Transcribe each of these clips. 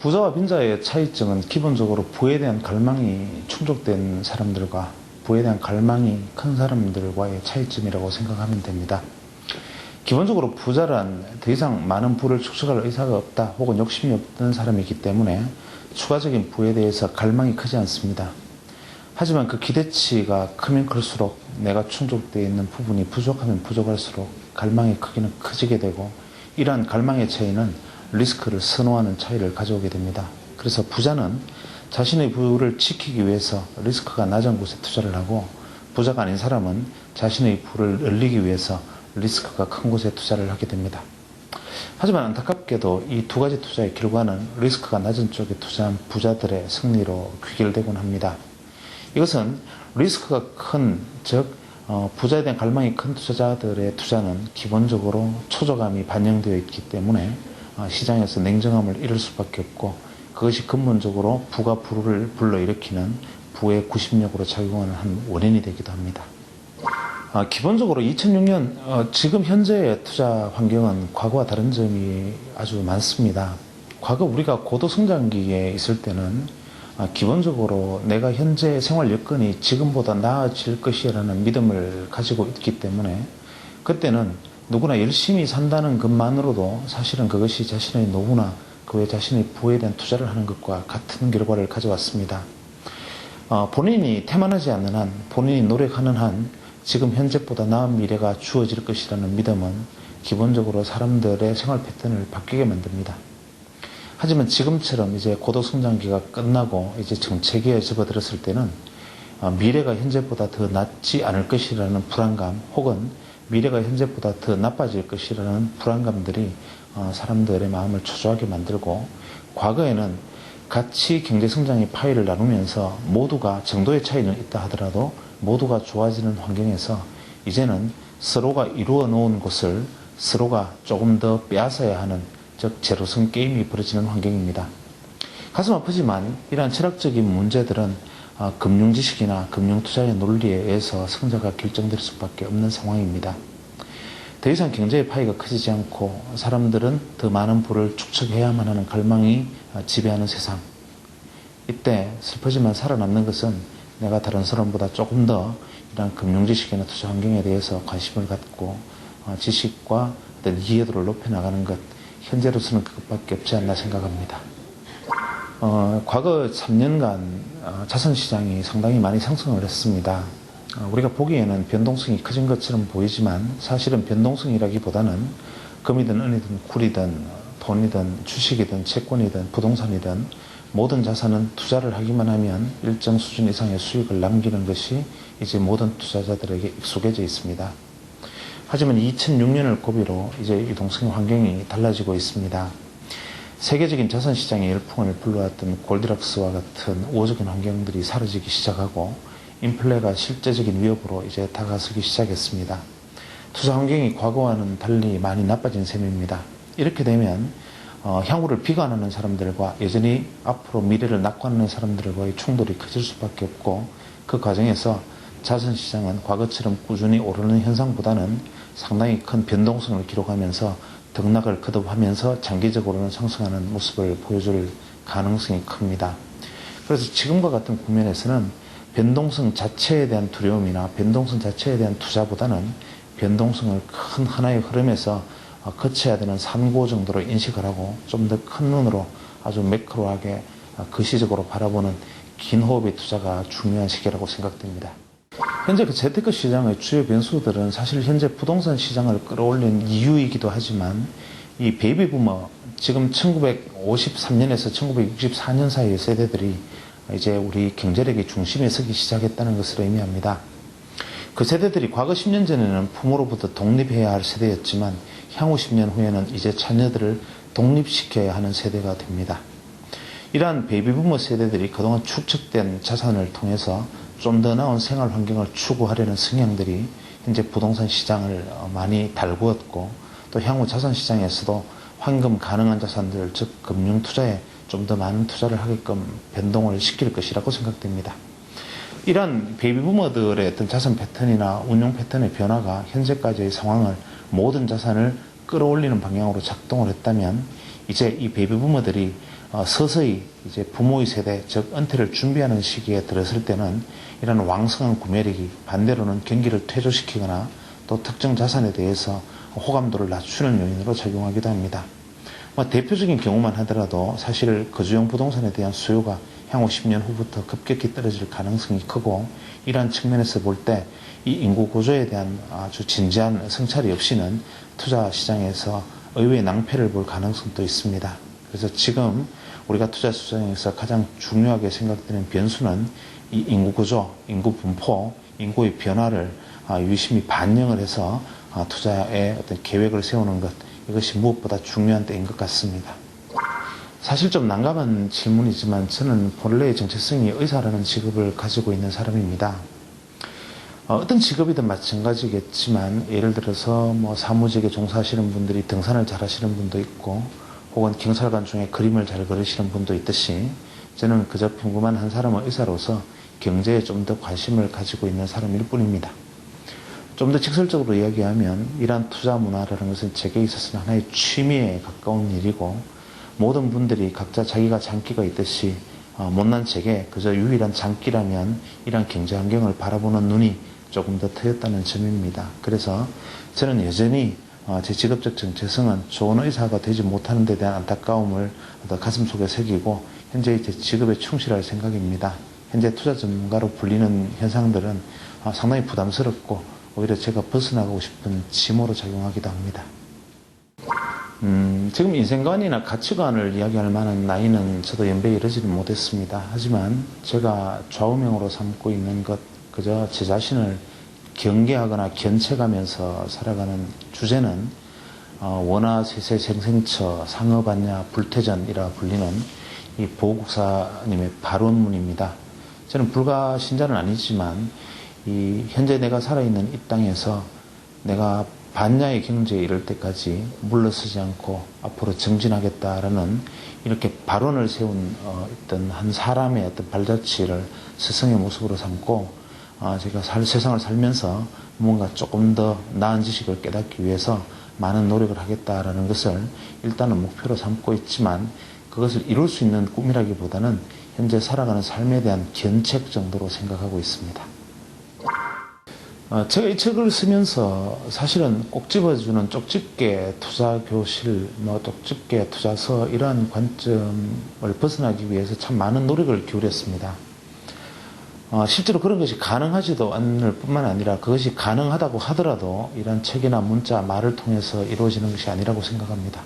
부자와 빈자의 차이점은 기본적으로 부에 대한 갈망이 충족된 사람들과 부에 대한 갈망이 큰 사람들과의 차이점이라고 생각하면 됩니다. 기본적으로 부자란 더 이상 많은 부를 축적할 의사가 없다 혹은 욕심이 없던 사람이기 때문에 추가적인 부에 대해서 갈망이 크지 않습니다. 하지만 그 기대치가 크면 클수록 내가 충족되어 있는 부분이 부족하면 부족할수록 갈망의 크기는 커지게 되고, 이러한 갈망의 차이는 리스크를 선호하는 차이를 가져오게 됩니다. 그래서 부자는 자신의 부를 지키기 위해서 리스크가 낮은 곳에 투자를 하고, 부자가 아닌 사람은 자신의 부를 늘리기 위해서 리스크가 큰 곳에 투자를 하게 됩니다. 하지만 안타깝게도 이 두 가지 투자의 결과는 리스크가 낮은 쪽에 투자한 부자들의 승리로 귀결되곤 합니다. 이것은 리스크가 큰, 즉 부자에 대한 갈망이 큰 투자자들의 투자는 기본적으로 초조감이 반영되어 있기 때문에 시장에서 냉정함을 잃을 수밖에 없고, 그것이 근본적으로 부가 부를 불러일으키는 부의 구심력으로 작용하는 한 원인이 되기도 합니다. 기본적으로 2006년 지금 현재의 투자 환경은 과거와 다른 점이 아주 많습니다. 과거 우리가 고도성장기에 있을 때는 기본적으로 내가 현재 생활 여건이 지금보다 나아질 것이라는 믿음을 가지고 있기 때문에 그때는 누구나 열심히 산다는 것만으로도 사실은 그것이 자신의 노후나 그 외 자신의 부에 대한 투자를 하는 것과 같은 결과를 가져왔습니다. 본인이 태만하지 않는 한, 본인이 노력하는 한 지금 현재보다 나은 미래가 주어질 것이라는 믿음은 기본적으로 사람들의 생활 패턴을 바뀌게 만듭니다. 하지만 지금처럼 이제 고도성장기가 끝나고 이제 정체기에 접어들었을 때는 미래가 현재보다 더 낫지 않을 것이라는 불안감, 혹은 미래가 현재보다 더 나빠질 것이라는 불안감들이 사람들의 마음을 초조하게 만들고, 과거에는 같이 경제성장의 파이를 나누면서 모두가 정도의 차이는 있다 하더라도 모두가 좋아지는 환경에서 이제는 서로가 이루어 놓은 것을 서로가 조금 더 빼앗아야 하는, 즉 제로섬 게임이 벌어지는 환경입니다. 가슴 아프지만 이러한 철학적인 문제들은 금융지식이나 금융투자의 논리에 의해서 성자가 결정될 수밖에 없는 상황입니다. 더 이상 경제의 파이가 커지지 않고 사람들은 더 많은 부를 축적해야만 하는 갈망이 지배하는 세상. 이때 슬프지만 살아남는 것은 내가 다른 사람보다 조금 더 이러한 금융지식이나 투자 환경에 대해서 관심을 갖고 지식과 어떤 이해도를 높여나가는 것, 현재로서는 그것밖에 없지 않나 생각합니다. 과거 3년간 자산시장이 상당히 많이 상승을 했습니다. 우리가 보기에는 변동성이 커진 것처럼 보이지만 사실은 변동성이라기보다는 금이든 은이든 굴이든 돈이든 주식이든 채권이든 부동산이든 모든 자산은 투자를 하기만 하면 일정 수준 이상의 수익을 남기는 것이 이제 모든 투자자들에게 익숙해져 있습니다. 하지만 2006년을 고비로 이제 유동성 환경이 달라지고 있습니다. 세계적인 자산시장의 열풍을 불러왔던 골디락스와 같은 우호적인 환경들이 사라지기 시작하고, 인플레가 실제적인 위협으로 이제 다가서기 시작했습니다. 투자 환경이 과거와는 달리 많이 나빠진 셈입니다. 이렇게 되면 향후를 비관하는 사람들과 여전히 앞으로 미래를 낙관하는 사람들과의 충돌이 커질 수밖에 없고, 그 과정에서 자산시장은 과거처럼 꾸준히 오르는 현상보다는 상당히 큰 변동성을 기록하면서 등락을 거듭하면서 장기적으로는 상승하는 모습을 보여줄 가능성이 큽니다. 그래서 지금과 같은 국면에서는 변동성 자체에 대한 두려움이나 변동성 자체에 대한 투자보다는 변동성을 큰 하나의 흐름에서 거쳐야 되는 산고 정도로 인식을 하고 좀 더 큰 눈으로 아주 매크로하게 거시적으로 바라보는 긴 호흡의 투자가 중요한 시기라고 생각됩니다. 현재 그 재테크 시장의 주요 변수들은 사실 현재 부동산 시장을 끌어올린 이유이기도 하지만, 이 베이비 부머, 지금 1953년에서 1964년 사이의 세대들이 이제 우리 경제력의 중심에 서기 시작했다는 것을 의미합니다. 그 세대들이 과거 10년 전에는 부모로부터 독립해야 할 세대였지만 향후 10년 후에는 이제 자녀들을 독립시켜야 하는 세대가 됩니다. 이러한 베이비부머 세대들이 그동안 축적된 자산을 통해서 좀 더 나은 생활 환경을 추구하려는 성향들이 현재 부동산 시장을 많이 달구었고, 또 향후 자산 시장에서도 환금 가능한 자산들, 즉 금융 투자에 좀 더 많은 투자를 하게끔 변동을 시킬 것이라고 생각됩니다. 이러한 베이비부머들의 어떤 자산 패턴이나 운용 패턴의 변화가 현재까지의 상황을 모든 자산을 끌어올리는 방향으로 작동을 했다면, 이제 이 베이비부머들이 서서히 이제 부모의 세대, 즉 은퇴를 준비하는 시기에 들었을 때는 이런 왕성한 구매력이 반대로는 경기를 퇴조시키거나 또 특정 자산에 대해서 호감도를 낮추는 요인으로 작용하기도 합니다. 대표적인 경우만 하더라도 사실 거주용 부동산에 대한 수요가 향후 10년 후부터 급격히 떨어질 가능성이 크고, 이러한 측면에서 볼 때 이 인구 구조에 대한 아주 진지한 성찰이 없이는 투자 시장에서 의외의 낭패를 볼 가능성도 있습니다. 그래서 지금 우리가 투자 시장에서 가장 중요하게 생각되는 변수는 이 인구 구조, 인구 분포, 인구의 변화를 유심히 반영을 해서 투자의 어떤 계획을 세우는 것, 이것이 무엇보다 중요한 때인 것 같습니다. 사실 좀 난감한 질문이지만 저는 본래의 정체성이 의사라는 직업을 가지고 있는 사람입니다. 어떤 직업이든 마찬가지겠지만, 예를 들어서 사무직에 종사하시는 분들이 등산을 잘 하시는 분도 있고, 혹은 경찰관 중에 그림을 잘 그리시는 분도 있듯이, 저는 그저 평범한 한 사람의 의사로서 경제에 좀 더 관심을 가지고 있는 사람일 뿐입니다. 좀 더 직설적으로 이야기하면 이러한 투자 문화라는 것은 제게 있어서는 하나의 취미에 가까운 일이고, 모든 분들이 각자 자기가 장기가 있듯이 못난 제게 그저 유일한 장기라면 이러한 경제 환경을 바라보는 눈이 조금 더 트였다는 점입니다. 그래서 저는 여전히 제 직업적 정체성은 좋은 의사가 되지 못하는 데 대한 안타까움을 가슴속에 새기고 현재 제 직업에 충실할 생각입니다. 현재 투자 전문가로 불리는 현상들은 상당히 부담스럽고 오히려 제가 벗어나가고 싶은 징후로 작용하기도 합니다. 지금 인생관이나 가치관을 이야기할 만한 나이는 저도 연배에 이르지는 못했습니다. 하지만 제가 좌우명으로 삼고 있는 것, 그저 제 자신을 경계하거나 견책하면서 살아가는 주제는 원하세세 생생처 상어반야 불태전이라 불리는 이 보국사님의 발원문입니다. 저는 불가신자는 아니지만 이 현재 내가 살아있는 이 땅에서 내가 반야의 경지에 이를 때까지 물러서지 않고 앞으로 정진하겠다라는 이렇게 발언을 세운 어떤 한 사람의 어떤 발자취를 스승의 모습으로 삼고 제가 세상을 살면서 뭔가 조금 더 나은 지식을 깨닫기 위해서 많은 노력을 하겠다라는 것을 일단은 목표로 삼고 있지만, 그것을 이룰 수 있는 꿈이라기보다는 현재 살아가는 삶에 대한 견책 정도로 생각하고 있습니다. 제가 이 책을 쓰면서 사실은 꼭 집어주는 쪽집게 투자교실, 쪽집게 투자서 이러한 관점을 벗어나기 위해서 참 많은 노력을 기울였습니다. 실제로 그런 것이 가능하지도 않을 뿐만 아니라 그것이 가능하다고 하더라도 이런 책이나 문자, 말을 통해서 이루어지는 것이 아니라고 생각합니다.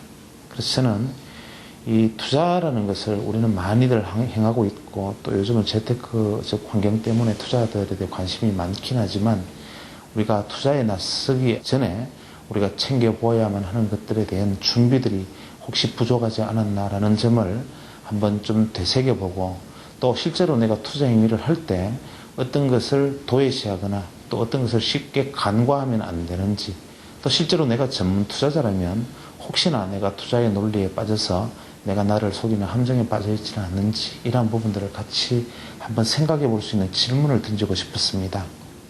그래서 저는 이 투자라는 것을 우리는 많이들 행하고 있고, 또 요즘은 재테크 환경 때문에 투자들에 대해 관심이 많긴 하지만, 우리가 투자에 나서기 전에 우리가 챙겨보아야만 하는 것들에 대한 준비들이 혹시 부족하지 않았나라는 점을 한번 좀 되새겨보고, 또 실제로 내가 투자 행위를 할 때 어떤 것을 도외시하거나 또 어떤 것을 쉽게 간과하면 안 되는지, 또 실제로 내가 전문 투자자라면 혹시나 내가 투자의 논리에 빠져서 내가 나를 속이는 함정에 빠져 있지는 않는지, 이러한 부분들을 같이 한번 생각해 볼 수 있는 질문을 던지고 싶었습니다.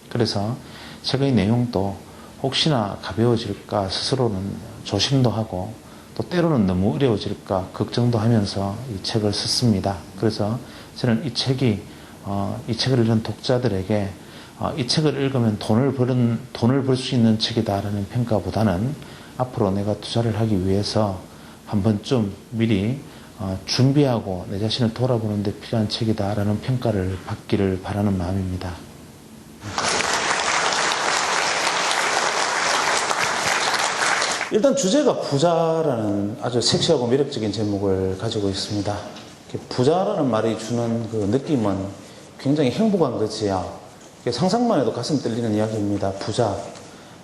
그래서 책의 내용도 혹시나 가벼워질까 스스로는 조심도 하고, 또 때로는 너무 어려워질까 걱정도 하면서 이 책을 썼습니다. 그래서 저는 이 책을 읽은 독자들에게 이 책을 읽으면 돈을 벌 수 있는 책이다라는 평가보다는 앞으로 내가 투자를 하기 위해서 한 번쯤 미리 준비하고 내 자신을 돌아보는 데 필요한 책이다라는 평가를 받기를 바라는 마음입니다. 일단 주제가 부자라는 아주 섹시하고 매력적인 제목을 가지고 있습니다. 부자라는 말이 주는 그 느낌은 굉장히 행복한 것이야. 상상만 해도 가슴 떨리는 이야기입니다. 부자.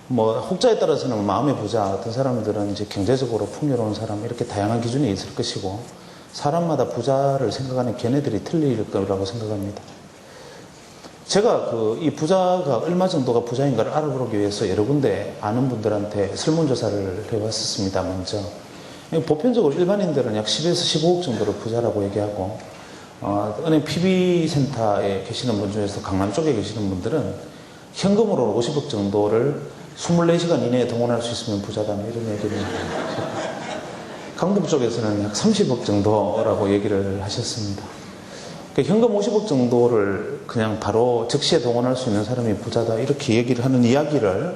혹자에 따라서는 마음의 부자, 어떤 사람들은 이제 경제적으로 풍요로운 사람, 이렇게 다양한 기준이 있을 것이고, 사람마다 부자를 생각하는 견해들이 틀릴 거라고 생각합니다. 제가 이 부자가 얼마 정도가 부자인가를 알아보기 위해서 여러 군데 아는 분들한테 설문조사를 해봤었습니다, 먼저. 보편적으로 일반인들은 약 10에서 15억 정도를 부자라고 얘기하고, 은행 PB센터에 계시는 분 중에서 강남 쪽에 계시는 분들은 현금으로 50억 정도를 24시간 이내에 동원할 수 있으면 부자다, 이런 얘기를 강북 쪽에서는 약 30억 정도라고 얘기를 하셨습니다. 현금 50억 정도를 그냥 바로 즉시에 동원할 수 있는 사람이 부자다 이렇게 얘기를 하는 이야기를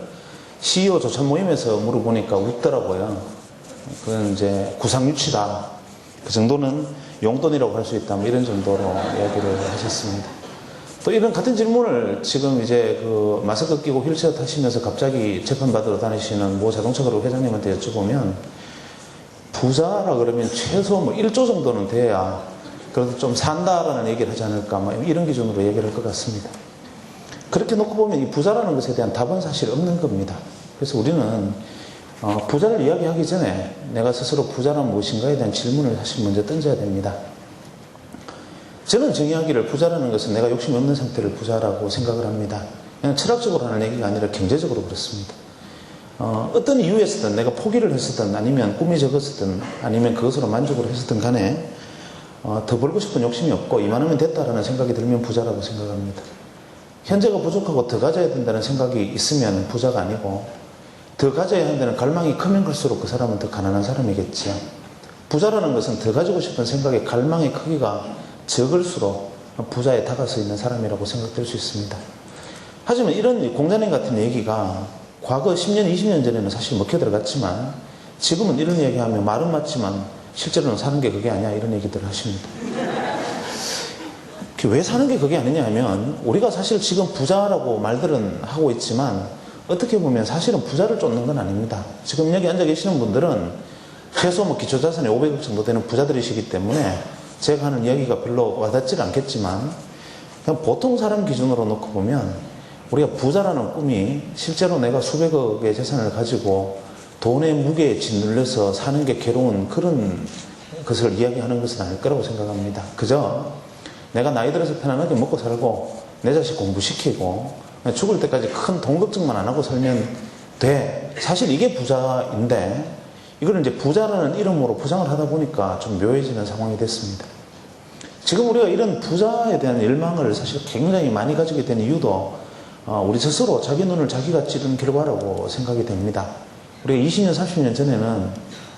CEO 조찬 모임에서 물어보니까 웃더라고요. 그건 이제 구상유치다. 그 정도는 용돈이라고 할 수 있다. 뭐 이런 정도로 이야기를 하셨습니다. 또 이런 같은 질문을 지금 이제 그 마스크 끼고 휠체어 타시면서 갑자기 재판받으러 다니시는 모 자동차 그룹 회장님한테 여쭤보면 부자라 그러면 최소 뭐 1조 정도는 돼야 그래도 좀 산다라는 얘기를 하지 않을까 뭐 이런 기준으로 얘기를 할 것 같습니다. 그렇게 놓고 보면 이 부자라는 것에 대한 답은 사실 없는 겁니다. 그래서 우리는 부자를 이야기하기 전에 내가 스스로 부자란 무엇인가에 대한 질문을 사실 먼저 던져야 됩니다. 저는 정의하기를 부자라는 것은 내가 욕심이 없는 상태를 부자라고 생각을 합니다. 그냥 철학적으로 하는 얘기가 아니라 경제적으로 그렇습니다. 어떤 이유에서든 내가 포기를 했었든 아니면 꿈이 적었었든 아니면 그것으로 만족을 했었든 간에 더 벌고 싶은 욕심이 없고 이만하면 됐다라는 생각이 들면 부자라고 생각합니다. 현재가 부족하고 더 가져야 된다는 생각이 있으면 부자가 아니고 더 가져야 한다는 갈망이 크면 클수록 그 사람은 더 가난한 사람이겠지요. 부자라는 것은 더 가지고 싶은 생각의 갈망의 크기가 적을수록 부자에 다가서 있는 사람이라고 생각될 수 있습니다. 하지만 이런 공자님 같은 얘기가 과거 10년, 20년 전에는 사실 먹혀 들어갔지만 지금은 이런 얘기하면 말은 맞지만 실제로는 사는 게 그게 아니야 이런 얘기들을 하십니다. 왜 사는 게 그게 아니냐 하면 우리가 사실 지금 부자라고 말들은 하고 있지만 어떻게 보면 사실은 부자를 쫓는 건 아닙니다. 지금 여기 앉아 계시는 분들은 최소 뭐 기초자산이 500억 정도 되는 부자들이시기 때문에 제가 하는 이야기가 별로 와닿지는 않겠지만 그냥 보통 사람 기준으로 놓고 보면 우리가 부자라는 꿈이 실제로 내가 수백억의 재산을 가지고 돈의 무게에 짓눌려서 사는 게 괴로운 그런 것을 이야기하는 것은 아닐 거라고 생각합니다. 그저 내가 나이 들어서 편안하게 먹고 살고 내 자식 공부시키고 죽을 때까지 큰 돈 걱정만 안 하고 살면 돼. 사실 이게 부자인데 이거는 이제 부자라는 이름으로 포장을 하다 보니까 좀 묘해지는 상황이 됐습니다. 지금 우리가 이런 부자에 대한 열망을 사실 굉장히 많이 가지게 된 이유도 우리 스스로 자기 눈을 자기가 찌른 결과라고 생각이 됩니다. 우리가 20년, 30년 전에는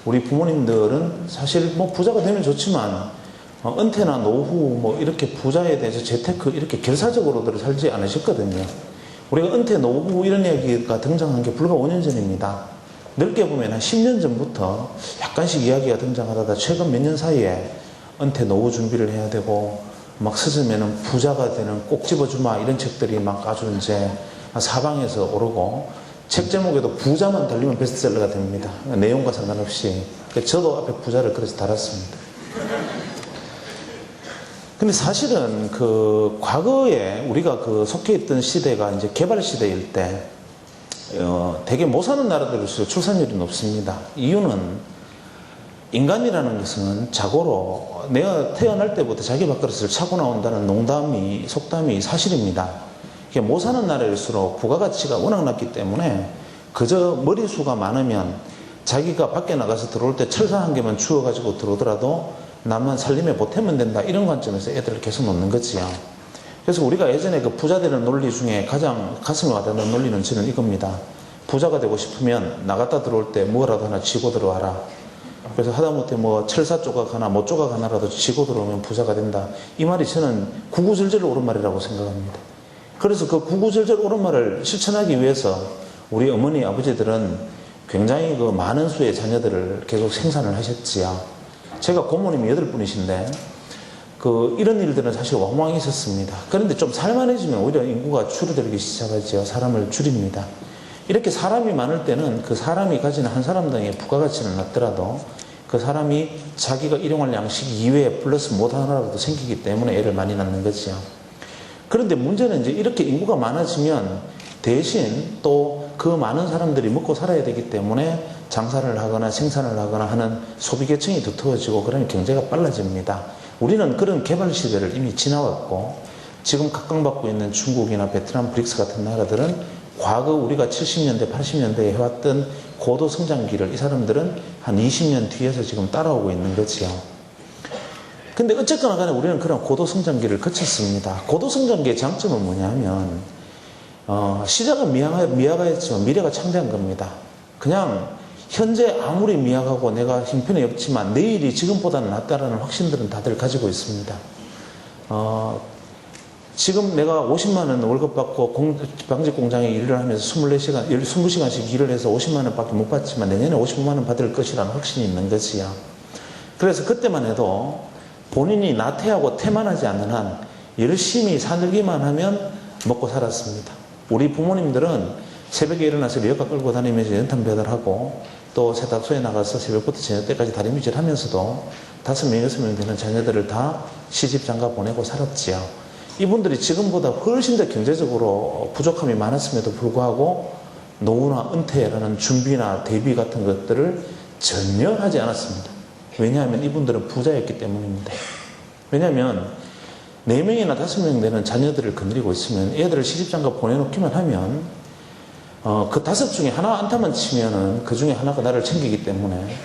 우리 부모님들은 사실 뭐 부자가 되면 좋지만 은퇴나 노후 뭐 이렇게 부자에 대해서 재테크 이렇게 결사적으로들 살지 않으셨거든요. 우리가 은퇴 노후 이런 얘기가 등장한 게 불과 5년 전입니다. 넓게 보면 한 10년 전부터 약간씩 이야기가 등장하다가 최근 몇 년 사이에 은퇴 노후 준비를 해야 되고 막 스스면은 부자가 되는 꼭 집어주마 이런 책들이 막 아주 이제 사방에서 오르고 책 제목에도 부자만 달리면 베스트셀러가 됩니다. 내용과 상관없이. 저도 앞에 부자를 그래서 달았습니다. 근데 사실은 그 과거에 우리가 그 속해 있던 시대가 이제 개발 시대일 때 되게 못 사는 나라들일수록 출산율이 높습니다. 이유는 인간이라는 것은 자고로 내가 태어날 때부터 자기 밥그릇을 차고 나온다는 농담이 속담이 사실입니다. 못 사는 나라일수록 부가가치가 워낙 낮기 때문에 그저 머리수가 많으면 자기가 밖에 나가서 들어올 때 철사 한 개만 주워가지고 들어오더라도 나만 살림에 보태면 된다 이런 관점에서 애들을 계속 놓는 거지요. 그래서 우리가 예전에 그 부자 되는 논리 중에 가장 가슴에 와닿는 논리는 저는 이겁니다. 부자가 되고 싶으면 나갔다 들어올 때 뭐라도 하나 쥐고 들어와라. 그래서 하다못해 뭐 철사 조각 하나 못 조각 하나라도 쥐고 들어오면 부자가 된다. 이 말이 저는 구구절절 옳은 말이라고 생각합니다. 그래서 그 구구절절 옳은 말을 실천하기 위해서 우리 어머니 아버지들은 굉장히 그 많은 수의 자녀들을 계속 생산을 하셨지요. 제가 고모님이 8분이신데 이런 일들은 사실 왕왕 있었습니다. 그런데 좀 살만해지면 오히려 인구가 줄어들기 시작하죠. 사람을 줄입니다. 이렇게 사람이 많을 때는 그 사람이 가지는 한 사람당의 부가가치는 낮더라도 그 사람이 자기가 일용할 양식 이외에 플러스 못 하나라도 생기기 때문에 애를 많이 낳는 거지요. 그런데 문제는 이제 이렇게 인구가 많아지면 대신 또 그 많은 사람들이 먹고 살아야 되기 때문에 장사를 하거나 생산을 하거나 하는 소비계층이 두터워지고 그러면 경제가 빨라집니다. 우리는 그런 개발 시대를 이미 지나왔고 지금 각광받고 있는 중국이나 베트남, 브릭스 같은 나라들은 과거 우리가 70년대, 80년대에 해왔던 고도 성장기를 이 사람들은 한 20년 뒤에서 지금 따라오고 있는 거지요. 근데 어쨌거나 간에 우리는 그런 고도 성장기를 거쳤습니다. 고도 성장기의 장점은 뭐냐면 시작은 미화가였지만 미래가 창대한 겁니다. 그냥 현재 아무리 미약하고 내가 형편이 없지만 내일이 지금보다는 낫다라는 확신들은 다들 가지고 있습니다. 지금 내가 50만 원 월급 받고 방직 공장에 일을 하면서 24시간, 20시간씩 일을 해서 50만 원밖에 못 받지만 내년에 55만 원 받을 것이라는 확신이 있는 거지요. 그래서 그때만 해도 본인이 나태하고 태만하지 않는 한 열심히 사늘기만 하면 먹고 살았습니다. 우리 부모님들은 새벽에 일어나서 리어카 끌고 다니면서 연탄 배달하고 또 세탁소에 나가서 새벽부터 저녁 때까지 다리미질 하면서도 5명, 6명 되는 자녀들을 다 시집 장가 보내고 살았지요. 이분들이 지금보다 훨씬 더 경제적으로 부족함이 많았음에도 불구하고 노후나 은퇴라는 준비나 대비 같은 것들을 전혀 하지 않았습니다. 왜냐하면 이분들은 부자였기 때문입니다. 왜냐하면 4명이나 5명 되는 자녀들을 거느리고 있으면 애들을 시집장가 보내놓기만 하면 그 5 중에 하나 안타만 치면은 그 중에 하나가 나를 챙기기 때문에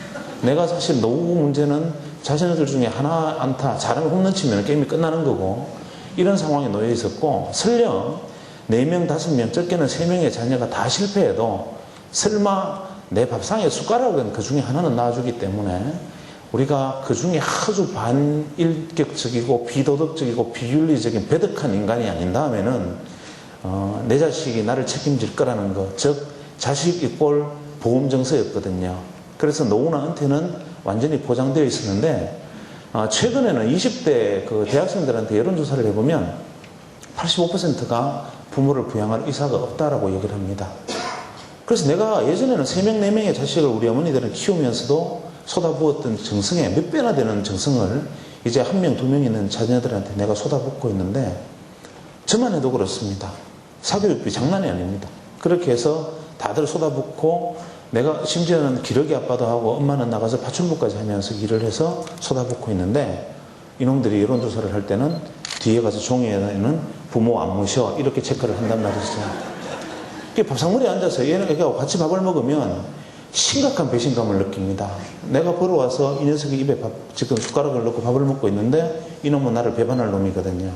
내가 사실 노후 문제는 자녀들 중에 하나 안타 잘하면 홈런 치면 게임이 끝나는 거고 이런 상황에 놓여 있었고 설령 4명, 5명, 적게는 3명의 자녀가 다 실패해도 설마 내 밥상에 숟가락은 그 중에 하나는 놔주기 때문에 우리가 그 중에 아주 반인격적이고 비도덕적이고 비윤리적인 배덕한 인간이 아닌 다음에는 내 자식이 나를 책임질 거라는 것, 즉 자식 이꼴 보험정서였거든요. 그래서 노후나 은퇴는 완전히 보장되어 있었는데 최근에는 20대 그 대학생들한테 여론조사를 해보면 85%가 부모를 부양할 의사가 없다라고 얘기를 합니다. 그래서 내가 예전에는 3명, 4명의 자식을 우리 어머니들은 키우면서도 쏟아부었던 정성에 몇 배나 되는 정성을 이제 1명, 2명 있는 자녀들한테 내가 쏟아붓고 있는데 저만 해도 그렇습니다. 사교육비 장난이 아닙니다. 그렇게 해서 다들 쏟아붓고 내가 심지어는 기러기 아빠도 하고 엄마는 나가서 파출부까지 하면서 일을 해서 쏟아붓고 있는데 이놈들이 여론조사를 할 때는 뒤에 가서 종이에는 부모 안 모셔 이렇게 체크를 한단 말이죠. 밥상머리에 앉아서 얘네가 같이 밥을 먹으면 심각한 배신감을 느낍니다. 내가 벌어와서 이 녀석이 입에 지금 숟가락을 넣고 밥을 먹고 있는데 이놈은 나를 배반할 놈이거든요.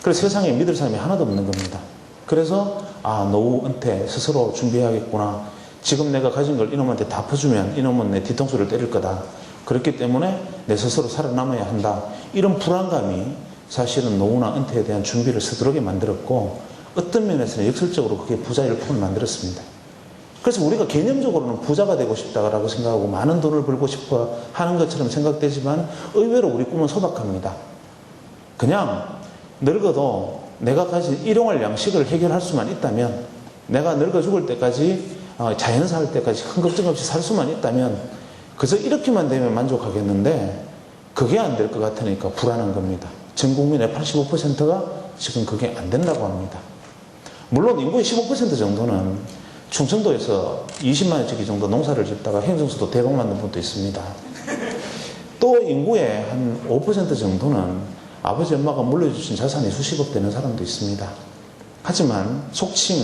그래서 세상에 믿을 사람이 하나도 없는 겁니다. 그래서 노후 은퇴 스스로 준비해야겠구나. 지금 내가 가진 걸 이놈한테 다 퍼주면 이놈은 내 뒤통수를 때릴 거다. 그렇기 때문에 내 스스로 살아남아야 한다. 이런 불안감이 사실은 노후나 은퇴에 대한 준비를 서두르게 만들었고 어떤 면에서는 역설적으로 그게 부자 일품을 만들었습니다. 그래서 우리가 개념적으로는 부자가 되고 싶다고 생각하고 많은 돈을 벌고 싶어 하는 것처럼 생각되지만 의외로 우리 꿈은 소박합니다. 그냥 늙어도 내가 가진 일용할 양식을 해결할 수만 있다면 내가 늙어 죽을 때까지 자연사 할 때까지 큰 걱정 없이 살 수만 있다면 그저 이렇게만 되면 만족하겠는데 그게 안 될 것 같으니까 불안한 겁니다. 전 국민의 85%가 지금 그게 안 된다고 합니다. 물론 인구의 15% 정도는 충청도에서 20만 원짜리 정도 농사를 짓다가 행정수도 대박 만든 분도 있습니다. 또 인구의 한 5% 정도는 아버지 엄마가 물려주신 자산이 수십억 되는 사람도 있습니다. 하지만 속칭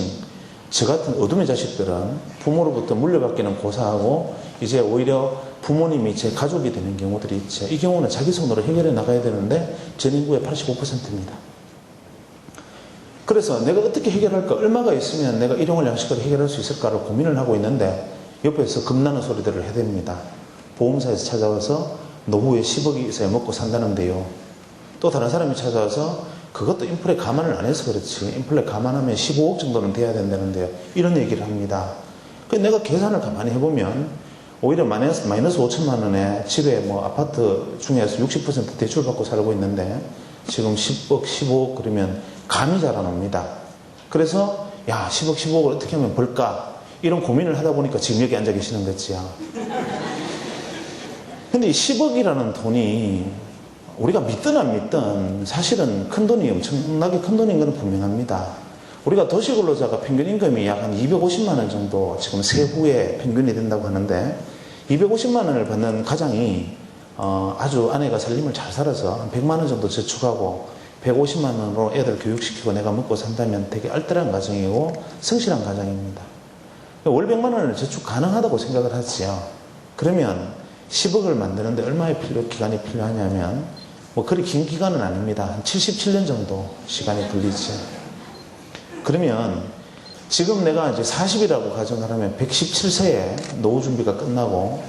저 같은 어둠의 자식들은 부모로부터 물려받기는 고사하고 이제 오히려 부모님이 제 가족이 되는 경우들이 있죠. 이 경우는 자기 손으로 해결해 나가야 되는데 전 인구의 85%입니다. 그래서 내가 어떻게 해결할까? 얼마가 있으면 내가 일용할 양식을 해결할 수 있을까를 고민을 하고 있는데 옆에서 겁나는 소리들을 해댑니다. 보험사에서 찾아와서 노후에 10억이 있어야 먹고 산다는데요. 또 다른 사람이 찾아와서 그것도 인플레 감안을 안 해서 그렇지 인플레 감안하면 15억 정도는 돼야 된다는데요. 이런 얘기를 합니다. 그래서 내가 계산을 가만히 해보면 오히려 마이너스 5천만 원에 집에 아파트 중에서 60% 대출받고 살고 있는데 지금 10억, 15억 그러면 감이 잘 안 옵니다. 그래서 10억, 15억을 어떻게 하면 벌까? 이런 고민을 하다 보니까 지금 여기 앉아 계시는 거지요. 근데 이 10억이라는 돈이 우리가 믿든 안 믿든 사실은 큰 돈이 엄청나게 큰 돈인 건 분명합니다. 우리가 도시근로자가 평균 임금이 약 한 250만 원 정도 지금 세후에 평균이 된다고 하는데 250만 원을 받는 가장이 아주 아내가 살림을 잘 살아서 한 100만 원 정도 저축하고 150만 원으로 애들 교육시키고 내가 먹고 산다면 되게 알뜰한 가정이고 성실한 가정입니다. 월 100만 원을 저축 가능하다고 생각을 하지요. 그러면 10억을 만드는데 얼마의 기간이 필요하냐면 그리 긴 기간은 아닙니다. 한 77년 정도 시간이 걸리죠. 그러면 지금 내가 이제 40이라고 가정하면 117세에 노후 준비가 끝나고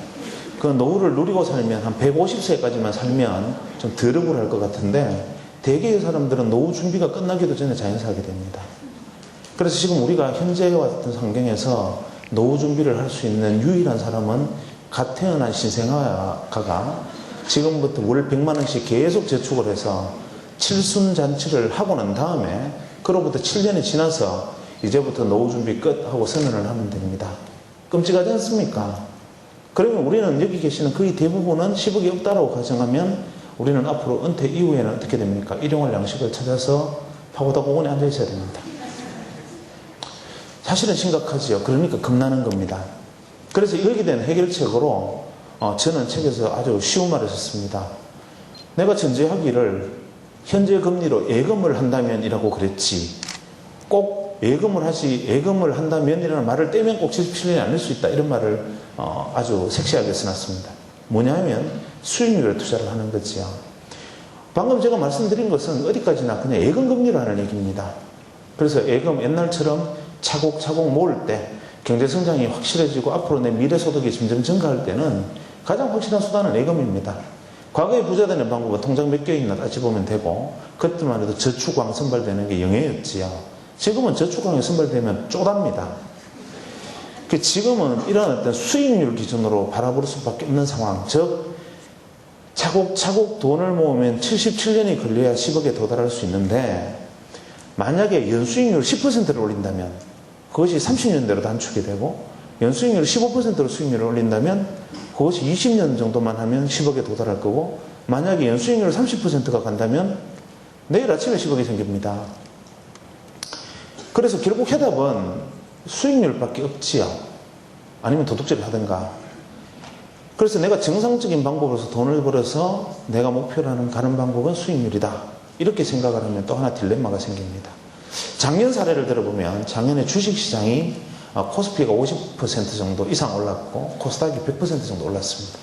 그 노후를 누리고 살면 한 150세까지만 살면 좀 덜 억울할 것 같은데 대개의 사람들은 노후 준비가 끝나기도 전에 자연사하게 됩니다. 그래서 지금 우리가 현재와 같은 환경에서 노후 준비를 할 수 있는 유일한 사람은 갓 태어난 신생아가 지금부터 월 100만 원씩 계속 저축을 해서 칠순잔치를 하고 난 다음에 그로부터 7년이 지나서 이제부터 노후 준비 끝 하고 선언을 하면 됩니다. 끔찍하지 않습니까? 그러면 우리는 여기 계시는 거의 대부분은 10억이 없다라고 가정하면 우리는 앞으로 은퇴 이후에는 어떻게 됩니까? 일용할 양식을 찾아서 파고다공원에 앉아 있어야 됩니다. 사실은 심각하지요. 그러니까 겁나는 겁니다. 그래서 여기에 대한 해결책으로 저는 책에서 아주 쉬운 말을 썼습니다. 내가 전제하기를 현재 금리로 예금을 한다면 이라고 그랬지 꼭 예금을 한다면 이라는 말을 떼면 꼭 77년이 아닐 수 있다 이런 말을 아주 섹시하게 써놨습니다. 뭐냐 하면 수익률에 투자를 하는 거지요. 방금 제가 말씀드린 것은 어디까지나 그냥 예금 금리로 하는 얘기입니다. 그래서 예금 옛날처럼 차곡차곡 모을 때 경제성장이 확실해지고 앞으로 내 미래소득이 점점 증가할 때는 가장 확실한 수단은 예금입니다. 과거에 부자 되는 방법은 통장 몇 개 있나 따져보면 되고 그때만 해도 저축왕 선발되는 게 영예였지요. 지금은 저축왕이 선발되면 쪼답니다. 지금은 이런 어떤 수익률 기준으로 바라볼 수밖에 없는 상황, 즉 차곡차곡 돈을 모으면 77년이 걸려야 10억에 도달할 수 있는데 만약에 연수익률 10%를 올린다면 그것이 30년대로 단축이 되고 연수익률 15%로 수익률을 올린다면 그것이 20년 정도만 하면 10억에 도달할 거고 만약에 연수익률 30%가 간다면 내일 아침에 10억이 생깁니다. 그래서 결국 해답은 수익률밖에 없지요. 아니면 도둑질을 하든가. 그래서 내가 정상적인 방법으로서 돈을 벌어서 내가 목표로 하는 가는 방법은 수익률이다. 이렇게 생각을 하면 또 하나 딜레마가 생깁니다. 작년 사례를 들어보면 작년에 주식시장이 코스피가 50% 정도 이상 올랐고 코스닥이 100% 정도 올랐습니다.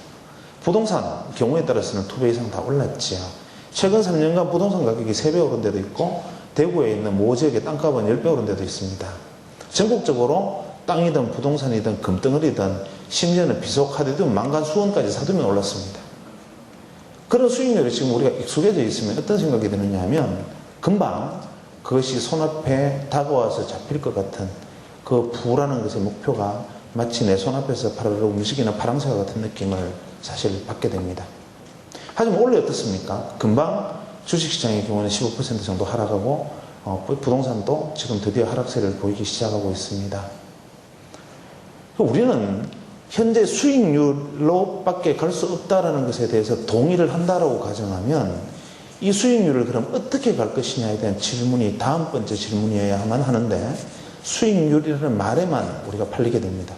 부동산 경우에 따라서는 2배 이상 다 올랐지요. 최근 3년간 부동산 가격이 3배 오른 데도 있고 대구에 있는 모 지역의 땅값은 10배 오른 데도 있습니다. 전국적으로 땅이든 부동산이든 금덩어리든 심지어는 비속 카드든 만간 수원까지 사두면 올랐습니다. 그런 수익률이 지금 우리가 익숙해져 있으면 어떤 생각이 드느냐 하면 금방 그것이 손앞에 다가와서 잡힐 것 같은 그 부라는 것의 목표가 마치 내 손앞에서 파르르 움직이는 파랑새와 같은 느낌을 사실 받게 됩니다. 하지만 원래 어떻습니까? 금방 주식시장의 경우는 15% 정도 하락하고 부동산도 지금 드디어 하락세를 보이기 시작하고 있습니다. 우리는 현재 수익률로 밖에 갈 수 없다는 것에 대해서 동의를 한다라고 가정하면 이 수익률을 그럼 어떻게 갈 것이냐에 대한 질문이 다음 번째 질문이어야만 하는데 수익률이라는 말에만 우리가 팔리게 됩니다.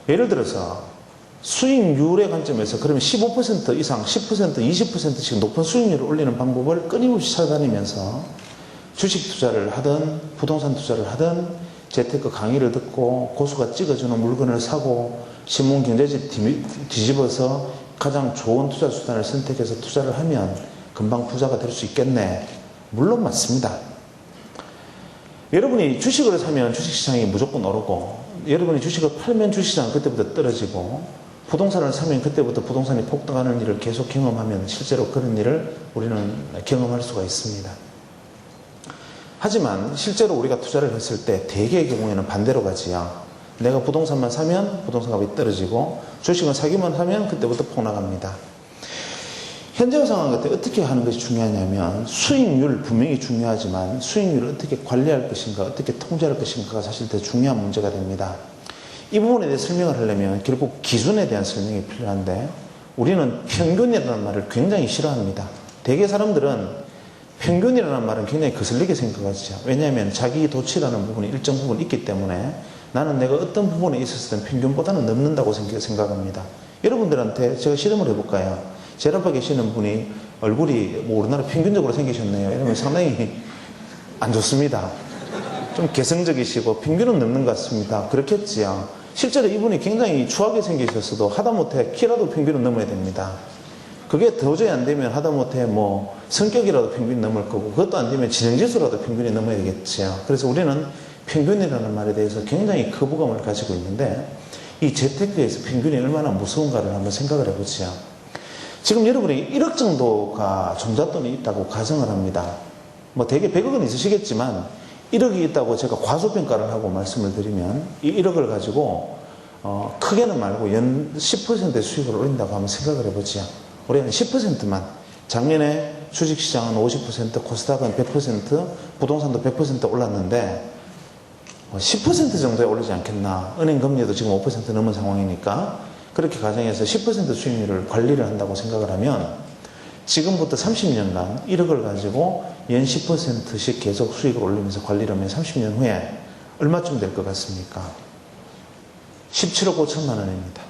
예를 들어서 수익률의 관점에서 그러면 15% 이상 10% 20%씩 높은 수익률을 올리는 방법을 끊임없이 찾아다니면서 주식 투자를 하든 부동산 투자를 하든 재테크 강의를 듣고 고수가 찍어주는 물건을 사고 신문 경제지 뒤집어서 가장 좋은 투자 수단을 선택해서 투자를 하면 금방 부자가 될 수 있겠네. 물론 맞습니다. 여러분이 주식을 사면 주식시장이 무조건 오르고 여러분이 주식을 팔면 주식시장은 그때부터 떨어지고 부동산을 사면 그때부터 부동산이 폭등하는 일을 계속 경험하면 실제로 그런 일을 우리는 경험할 수가 있습니다. 하지만 실제로 우리가 투자를 했을 때 대개의 경우에는 반대로 가지요. 내가 부동산만 사면 부동산 값이 떨어지고 주식을 사기만 하면 그때부터 폭락합니다. 현재 상황 같은 때 어떻게 하는 것이 중요하냐면 수익률 분명히 중요하지만 수익률을 어떻게 관리할 것인가 어떻게 통제할 것인가가 사실 더 중요한 문제가 됩니다. 이 부분에 대해 설명을 하려면 결국 기준에 대한 설명이 필요한데 우리는 평균이라는 말을 굉장히 싫어합니다. 대개 사람들은 평균이라는 말은 굉장히 거슬리게 생각하죠. 왜냐하면 자기 도치라는 부분이 일정 부분 있기 때문에 나는 내가 어떤 부분에 있었을 땐 평균보다는 넘는다고 생각합니다. 여러분들한테 제가 실험을 해볼까요? 제 앞에 계시는 분이 얼굴이 뭐 우리나라 평균적으로 생기셨네요. 이러면 상당히 안 좋습니다. 좀 개성적이시고 평균은 넘는 것 같습니다. 그렇겠지요. 실제로 이분이 굉장히 추하게 생기셨어도 하다못해 키라도 평균은 넘어야 됩니다. 그게 도저히 안 되면 하다못해 뭐 성격이라도 평균이 넘을 거고 그것도 안 되면 지능지수라도 평균이 넘어야 되겠지요. 그래서 우리는 평균이라는 말에 대해서 굉장히 거부감을 가지고 있는데 이 재테크에서 평균이 얼마나 무서운가를 한번 생각을 해보죠. 지금 여러분이 1억 정도가 종잣돈이 있다고 가정을 합니다. 뭐 대개 100억은 있으시겠지만 1억이 있다고 제가 과소평가를 하고 말씀을 드리면 이 1억을 가지고 크게는 말고 연 10%의 수익을 올린다고 한번 생각을 해보죠. 우리는 10%만 작년에 주식시장은 50%, 코스닥은 100%, 부동산도 100% 올랐는데 10% 정도에 오르지 않겠나. 은행 금리도 지금 5% 넘은 상황이니까 그렇게 가정해서 10% 수익률을 관리를 한다고 생각을 하면 지금부터 30년간 1억을 가지고 연 10%씩 계속 수익을 올리면서 관리를 하면 30년 후에 얼마쯤 될 것 같습니까? 17억 5천만 원입니다.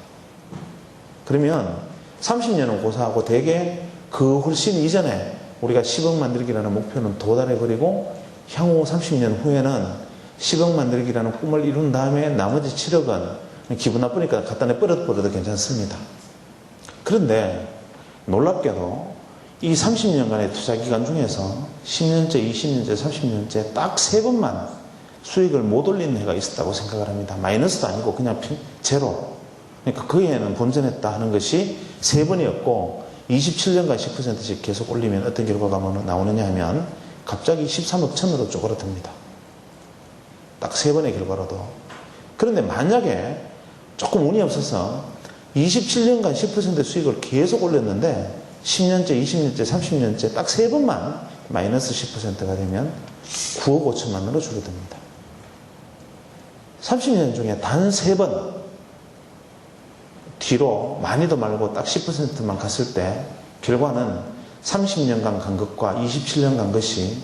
그러면 30년은 고사하고 대개 그 훨씬 이전에 우리가 10억 만들기라는 목표는 도달해버리고 향후 30년 후에는 10억 만들기라는 꿈을 이룬 다음에 나머지 7억은 기분 나쁘니까 갖다 내 버려도 괜찮습니다. 그런데 놀랍게도 이 30년간의 투자 기간 중에서 10년째, 20년째, 30년째 딱 3번만 수익을 못 올린 해가 있었다고 생각을 합니다. 마이너스도 아니고 그냥 제로. 그러니까 그 해에는 본전했다 하는 것이 3번이었고 27년간 10%씩 계속 올리면 어떤 결과가 나오느냐 하면 갑자기 13억 천으로 쪼그라듭니다. 딱 3번의 결과로도. 그런데 만약에 조금 운이 없어서 27년간 10% 수익을 계속 올렸는데 10년째, 20년째, 30년째 딱 3번만 마이너스 10%가 되면 9억 5천만 원으로 줄어듭니다. 30년 중에 단 3번 뒤로 많이도 말고 딱 10%만 갔을 때 결과는 30년간 간 것과 27년 간 것이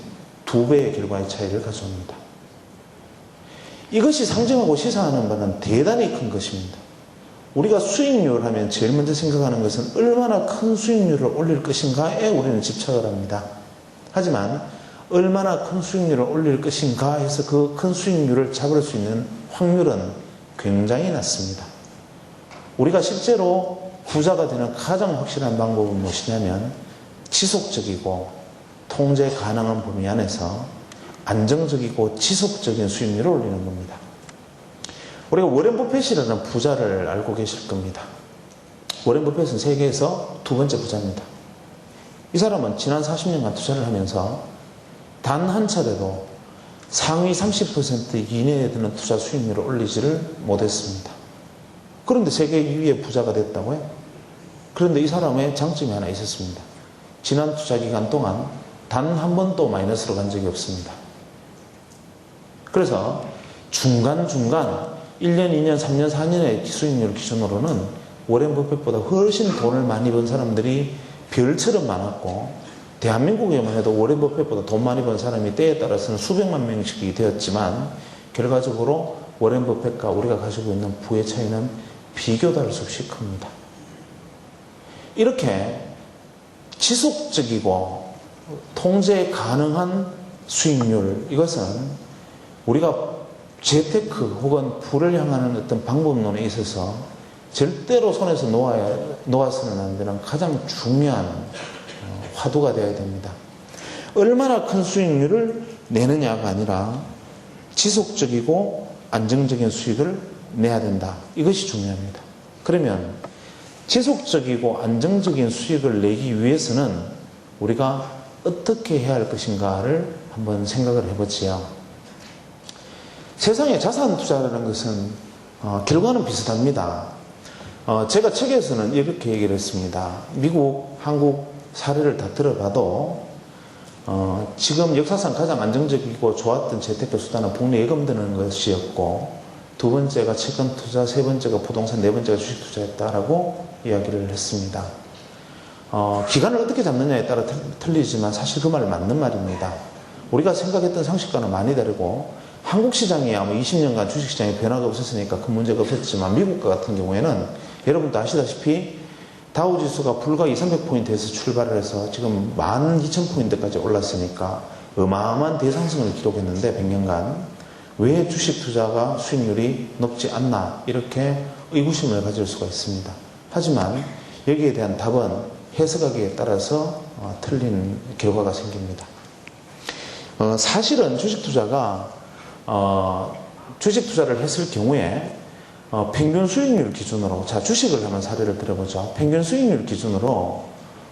2배의 결과의 차이를 가져옵니다. 이것이 상징하고 시사하는 바는 대단히 큰 것입니다. 우리가 수익률 하면 제일 먼저 생각하는 것은 얼마나 큰 수익률을 올릴 것인가에 우리는 집착을 합니다. 하지만 얼마나 큰 수익률을 올릴 것인가 해서 그 큰 수익률을 잡을 수 있는 확률은 굉장히 낮습니다. 우리가 실제로 부자가 되는 가장 확실한 방법은 무엇이냐면 지속적이고 통제 가능한 범위 안에서 안정적이고 지속적인 수익률을 올리는 겁니다. 우리가 워렌 버핏이라는 부자를 알고 계실 겁니다. 워렌 버핏은 세계에서 2번째 부자입니다. 이 사람은 지난 40년간 투자를 하면서 단 한 차례도 상위 30% 이내에 드는 투자 수익률을 올리지를 못했습니다. 그런데 세계 2위의 부자가 됐다고요? 그런데 이 사람의 장점이 하나 있었습니다. 지난 투자 기간 동안 단 한 번도 마이너스로 간 적이 없습니다. 그래서 중간중간 1년, 2년, 3년, 4년의 수익률 기준으로는 워렌 버핏보다 훨씬 돈을 많이 번 사람들이 별처럼 많았고 대한민국에만 해도 워렌 버핏보다 돈 많이 번 사람이 때에 따라서는 수백만 명씩이 되었지만 결과적으로 워렌 버핏과 우리가 가지고 있는 부의 차이는 비교도 할 수 없이 큽니다. 이렇게 지속적이고 통제 가능한 수익률, 이것은 우리가 재테크 혹은 부를 향하는 어떤 방법론에 있어서 절대로 손에서 놓아서는 안 되는 가장 중요한 화두가 되어야 됩니다. 얼마나 큰 수익률을 내느냐가 아니라 지속적이고 안정적인 수익을 내야 된다. 이것이 중요합니다. 그러면 지속적이고 안정적인 수익을 내기 위해서는 우리가 어떻게 해야 할 것인가를 한번 생각을 해보지요. 세상에 자산 투자라는 것은 결과는 비슷합니다. 제가 책에서는 이렇게 얘기를 했습니다. 미국, 한국 사례를 다 들어봐도 지금 역사상 가장 안정적이고 좋았던 재테크 수단은 국내 예금 드는 것이었고, 두 번째가 채권 투자, 세 번째가 부동산, 네 번째가 주식 투자였다라고 이야기를 했습니다. 기간을 어떻게 잡느냐에 따라 틀리지만 사실 그 말 맞는 말입니다. 우리가 생각했던 상식과는 많이 다르고, 한국 시장이 아마 20년간 주식시장에 변화가 없었으니까 큰 문제가 없었지만 미국과 같은 경우에는 여러분도 아시다시피 다우지수가 불과 200~300포인트에서 출발을 해서 지금 12,000포인트까지 올랐으니까 어마어마한 대상승을 기록했는데 100년간 왜 주식 투자가 수익률이 높지 않나 이렇게 의구심을 가질 수가 있습니다. 하지만 여기에 대한 답은 해석하기에 따라서 틀린 결과가 생깁니다. 사실은 주식 투자가 주식 투자를 했을 경우에 평균 수익률 기준으로, 자, 주식을 한번 사례를 들어보죠. 평균 수익률 기준으로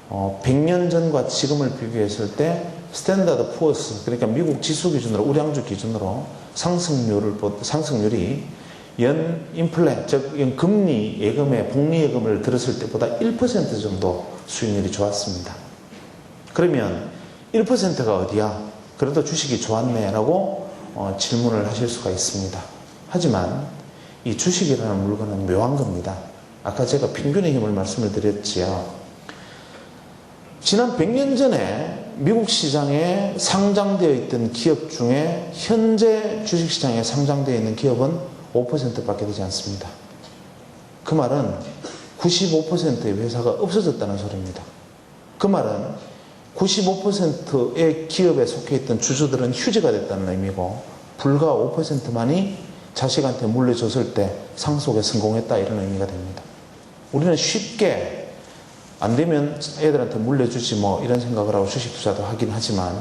100년 전과 지금을 비교했을 때 스탠다드 푸어스, 그러니까 미국 지수 기준으로, 우량주 기준으로 상승률이 연 인플레, 즉 연 금리 예금에 복리 예금을 들었을 때보다 1% 정도 수익률이 좋았습니다. 그러면 1%가 어디야? 그래도 주식이 좋았네 라고 질문을 하실 수가 있습니다. 하지만 이 주식이라는 물건은 묘한 겁니다. 아까 제가 평균의 힘을 말씀을 드렸지요. 지난 100년 전에 미국 시장에 상장되어 있던 기업 중에 현재 주식시장에 상장되어 있는 기업은 5%밖에 되지 않습니다. 그 말은 95%의 회사가 없어졌다는 소리입니다. 그 말은 95%의 기업에 속해 있던 주주들은 휴지가 됐다는 의미고, 불과 5%만이 자식한테 물려줬을 때 상속에 성공했다, 이런 의미가 됩니다. 우리는 쉽게 안 되면 애들한테 물려주지 뭐 이런 생각을 하고 주식 투자도 하긴 하지만,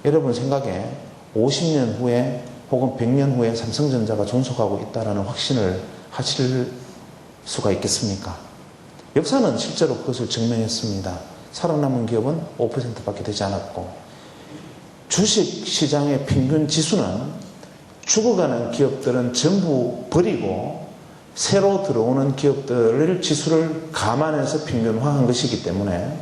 여러분 생각에 50년 후에 혹은 100년 후에 삼성전자가 존속하고 있다는 확신을 하실 수가 있겠습니까? 역사는 실제로 그것을 증명했습니다. 살아남은 기업은 5%밖에 되지 않았고, 주식시장의 평균 지수는 죽어가는 기업들은 전부 버리고 새로 들어오는 기업들을 지수를 감안해서 평균화한 것이기 때문에,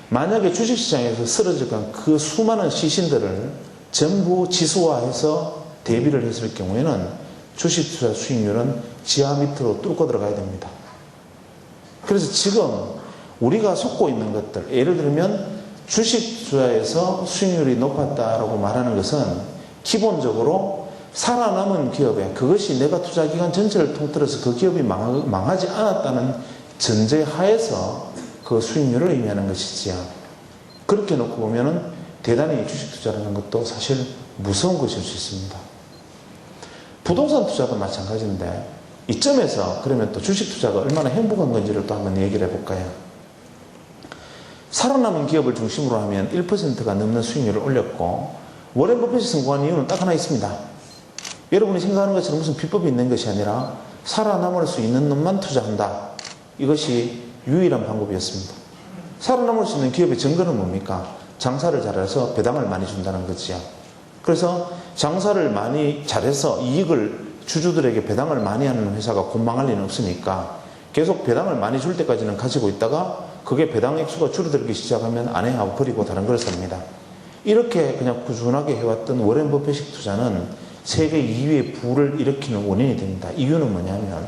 만약에 주식시장에서 쓰러져간 그 수많은 시신들을 전부 지수화해서 대비를 했을 경우에는 주식투자 수익률은 지하 밑으로 뚫고 들어가야 됩니다. 그래서 지금 우리가 속고 있는 것들, 예를 들면 주식 투자에서 수익률이 높았다라고 말하는 것은 기본적으로 살아남은 기업에, 그것이 내가 투자 기간 전체를 통틀어서 그 기업이 망하지 않았다는 전제 하에서 그 수익률을 의미하는 것이지요. 그렇게 놓고 보면은 대단히 주식 투자라는 것도 사실 무서운 것일 수 있습니다. 부동산 투자도 마찬가지인데, 이점에서 그러면 또 주식 투자가 얼마나 행복한 건지를 또 한번 얘기를 해볼까요? 살아남은 기업을 중심으로 하면 1%가 넘는 수익률을 올렸고, 워렌 버핏이 성공한 이유는 딱 하나 있습니다. 여러분이 생각하는 것처럼 무슨 비법이 있는 것이 아니라 살아남을 수 있는 놈만 투자한다. 이것이 유일한 방법이었습니다. 살아남을 수 있는 기업의 증거는 뭡니까? 장사를 잘해서 배당을 많이 준다는 거지요. 그래서 장사를 많이 잘해서 이익을 주주들에게 배당을 많이 하는 회사가 곤망할 리는 없으니까 계속 배당을 많이 줄 때까지는 가지고 있다가 그게 배당 액수가 줄어들기 시작하면 안 해 하고 버리고 다른 걸 삽니다. 이렇게 그냥 꾸준하게 해왔던 워렌 버핏식 투자는 세계 2위의 부를 일으키는 원인이 됩니다. 이유는 뭐냐면,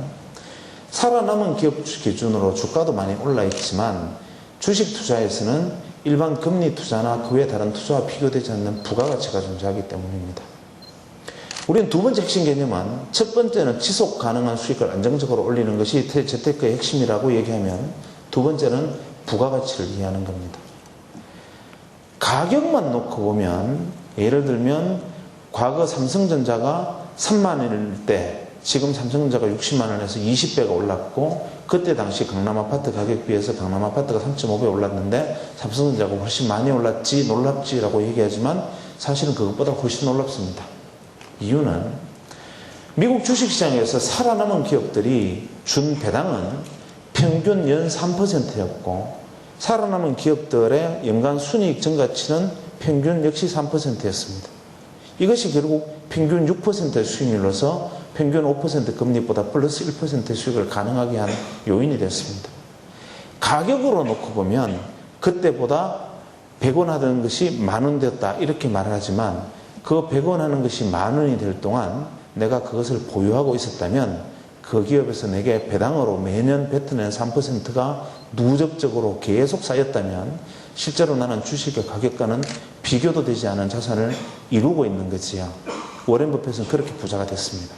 살아남은 기업 기준으로 주가도 많이 올라 있지만 주식 투자에서는 일반 금리 투자나 그 외 다른 투자와 비교되지 않는 부가가치가 존재하기 때문입니다. 우리는 두 번째 핵심 개념은, 첫 번째는 지속 가능한 수익을 안정적으로 올리는 것이 재테크의 핵심이라고 얘기하면, 두 번째는 부가가치를 이해하는 겁니다. 가격만 놓고 보면, 예를 들면 과거 삼성전자가 3만 원일 때 지금 삼성전자가 60만 원에서 20배가 올랐고, 그때 당시 강남아파트 가격 비해서 강남아파트가 3.5배 올랐는데 삼성전자가 훨씬 많이 올랐지, 놀랍지라고 얘기하지만 사실은 그것보다 훨씬 놀랍습니다. 이유는 미국 주식시장에서 살아남은 기업들이 준 배당은 평균 연 3%였고, 살아남은 기업들의 연간 순이익 증가치는 평균 역시 3%였습니다. 이것이 결국 평균 6%의 수익률로서 평균 5% 금리보다 플러스 1%의 수익을 가능하게 한 요인이 됐습니다. 가격으로 놓고 보면 그때보다 100원 하던 것이 만원 되었다, 이렇게 말을 하지만, 그 100원 하는 것이 만원이 될 동안 내가 그것을 보유하고 있었다면 그 기업에서 내게 배당으로 매년 뱉어낸 3%가 누적적으로 계속 쌓였다면 실제로 나는 주식의 가격과는 비교도 되지 않은 자산을 이루고 있는 거지요. 워렌 버핏은 그렇게 부자가 됐습니다.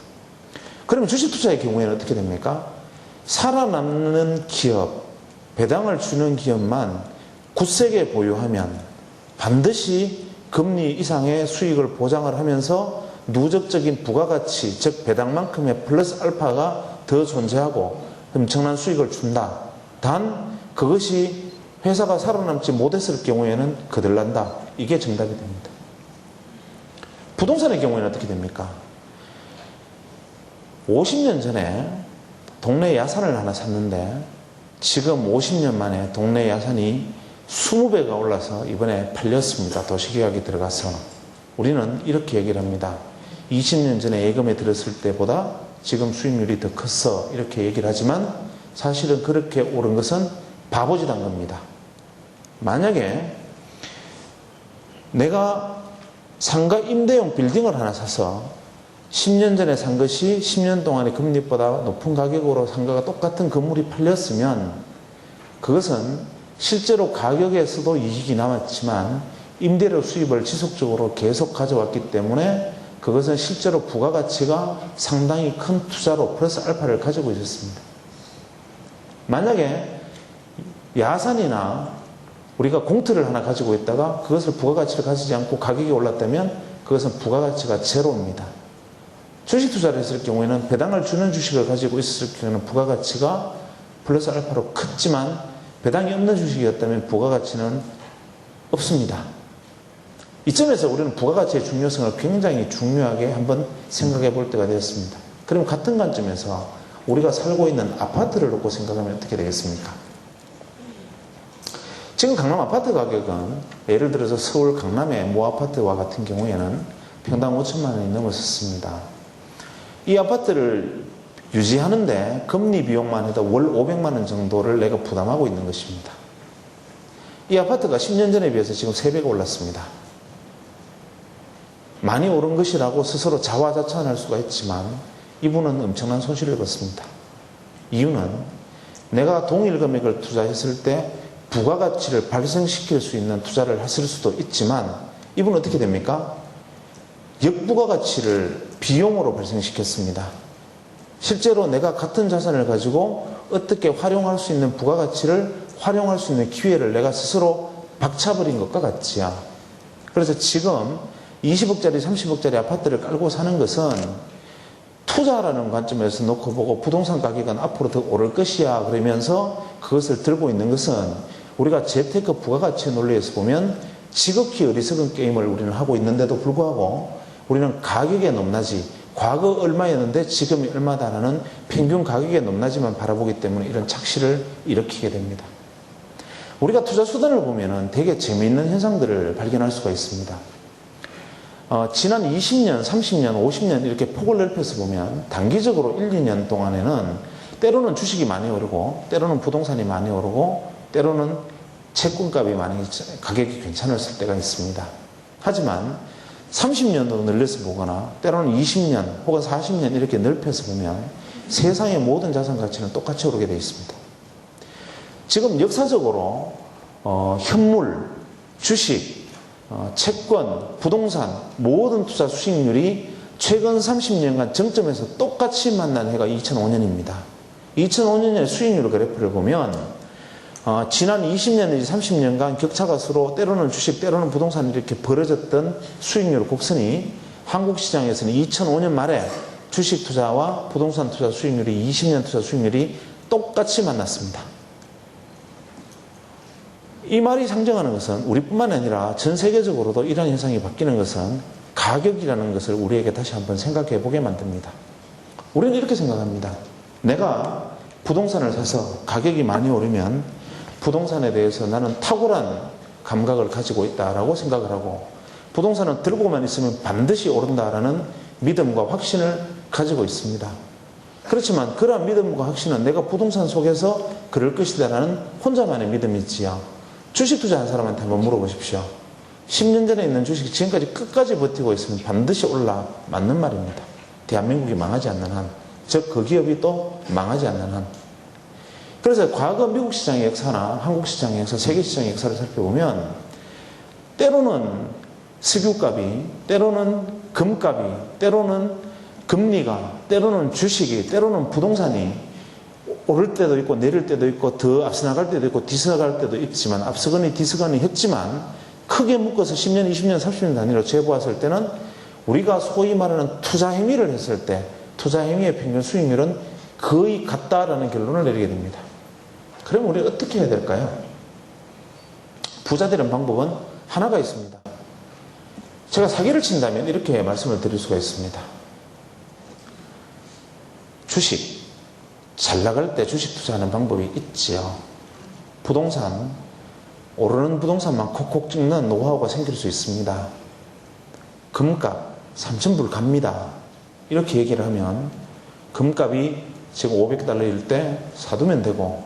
그러면 주식 투자의 경우에는 어떻게 됩니까? 살아남는 기업, 배당을 주는 기업만 굳세게 보유하면 반드시 금리 이상의 수익을 보장을 하면서 누적적인 부가가치, 즉 배당만큼의 플러스 알파가 더 존재하고 엄청난 수익을 준다. 단 그것이 회사가 살아남지 못했을 경우에는 거들난다. 이게 정답이 됩니다. 부동산의 경우에는 어떻게 됩니까? 50년 전에 동네 야산을 하나 샀는데 지금 50년 만에 동네 야산이 20배가 올라서 이번에 팔렸습니다. 도시계약이 들어가서. 우리는 이렇게 얘기를 합니다. 20년 전에 예금에 들었을 때보다 지금 수익률이 더 컸어. 이렇게 얘기를 하지만 사실은 그렇게 오른 것은 바보짓 한 겁니다. 만약에 내가 상가 임대용 빌딩을 하나 사서 10년 전에 산 것이 10년 동안의 금리보다 높은 가격으로 상가가 똑같은 건물이 팔렸으면 그것은 실제로 가격에서도 이익이 남았지만 임대료 수입을 지속적으로 계속 가져왔기 때문에 그것은 실제로 부가가치가 상당히 큰 투자로 플러스 알파를 가지고 있었습니다. 만약에 야산이나 우리가 공터를 하나 가지고 있다가 그것을 부가가치를 가지지 않고 가격이 올랐다면 그것은 부가가치가 제로입니다. 주식 투자를 했을 경우에는 배당을 주는 주식을 가지고 있었을 경우에는 부가가치가 플러스 알파로 컸지만 배당이 없는 주식이었다면 부가가치는 없습니다. 이점에서 우리는 부가가치의 중요성을 굉장히 중요하게 한번 생각해 볼 때가 되었습니다. 그럼 같은 관점에서 우리가 살고 있는 아파트를 놓고 생각하면 어떻게 되겠습니까? 지금 강남 아파트 가격은 예를 들어서 서울 강남의 모 아파트와 같은 경우에는 평당 5천만 원이 넘었었습니다. 이 아파트를 유지하는데 금리 비용만 해도 월 500만 원 정도를 내가 부담하고 있는 것입니다. 이 아파트가 10년 전에 비해서 지금 3배가 올랐습니다. 많이 오른 것이라고 스스로 자화자찬할 수가 있지만 이분은 엄청난 손실을 봤습니다. 이유는 내가 동일 금액을 투자했을 때 부가가치를 발생시킬 수 있는 투자를 했을 수도 있지만 이분은 어떻게 됩니까? 역부가가치를 비용으로 발생시켰습니다. 실제로 내가 같은 자산을 가지고 어떻게 활용할 수 있는 부가가치를 활용할 수 있는 기회를 내가 스스로 박차버린 것과 같지요. 그래서 지금 20억짜리 30억짜리 아파트를 깔고 사는 것은 투자라는 관점에서 놓고 보고 부동산 가격은 앞으로 더 오를 것이야 그러면서 그것을 들고 있는 것은 우리가 재테크 부가가치 논리에서 보면 지극히 어리석은 게임을 우리는 하고 있는데도 불구하고 우리는 가격의 높낮이, 과거 얼마였는데 지금이 얼마다라는 평균 가격의 높낮이만 바라보기 때문에 이런 착시를 일으키게 됩니다. 우리가 투자 수단을 보면은 되게 재미있는 현상들을 발견할 수가 있습니다. 지난 20년, 30년, 50년 이렇게 폭을 넓혀서 보면 단기적으로 1, 2년 동안에는 때로는 주식이 많이 오르고 때로는 부동산이 많이 오르고 때로는 채권값이 많이 가격이 괜찮았을 때가 있습니다. 하지만 30년도 늘려서 보거나 때로는 20년 혹은 40년 이렇게 넓혀서 보면 세상의 모든 자산 가치는 똑같이 오르게 되어 있습니다. 지금 역사적으로 현물, 주식, 채권, 부동산 모든 투자 수익률이 최근 30년간 정점에서 똑같이 만난 해가 2005년입니다. 2005년의 수익률 그래프를 보면 지난 20년 내지 30년간 격차가 서로 때로는 주식 때로는 부동산 이렇게 벌어졌던 수익률 곡선이 한국 시장에서는 2005년 말에 주식 투자와 부동산 투자 수익률이 20년 투자 수익률이 똑같이 만났습니다. 이 말이 상정하는 것은 우리뿐만 아니라 전 세계적으로도 이러한 현상이 바뀌는 것은 가격이라는 것을 우리에게 다시 한번 생각해 보게 만듭니다. 우리는 이렇게 생각합니다. 내가 부동산을 사서 가격이 많이 오르면 부동산에 대해서 나는 탁월한 감각을 가지고 있다라고 생각을 하고 부동산은 들고만 있으면 반드시 오른다라는 믿음과 확신을 가지고 있습니다. 그렇지만 그러한 믿음과 확신은 내가 부동산 속에서 그럴 것이다라는 혼자만의 믿음이지요. 주식 투자한 사람한테 한번 물어보십시오. 10년 전에 있는 주식이 지금까지 끝까지 버티고 있으면 반드시 올라. 맞는 말입니다. 대한민국이 망하지 않는 한, 즉 그 기업이 또 망하지 않는 한. 그래서 과거 미국 시장의 역사나 한국 시장의 역사, 세계 시장의 역사를 살펴보면 때로는 석유값이, 때로는 금값이, 때로는 금리가, 때로는 주식이, 때로는 부동산이 오를 때도 있고 내릴 때도 있고 더 앞서 나갈 때도 있고 뒤서갈 때도 있지만 앞서거니 뒤서거니 했지만 크게 묶어서 10년, 20년, 30년 단위로 재보았을 때는 우리가 소위 말하는 투자 행위를 했을 때 투자 행위의 평균 수익률은 거의 같다라는 결론을 내리게 됩니다. 그럼 우리가 어떻게 해야 될까요? 부자 되는 방법은 하나가 있습니다. 제가 사기를 친다면 이렇게 말씀을 드릴 수가 있습니다. 주식, 잘 나갈 때 주식 투자하는 방법이 있지요. 부동산, 오르는 부동산만 콕콕 찍는 노하우가 생길 수 있습니다. 금값 3,000불 갑니다. 이렇게 얘기를 하면 금값이 지금 $500일 때 사두면 되고,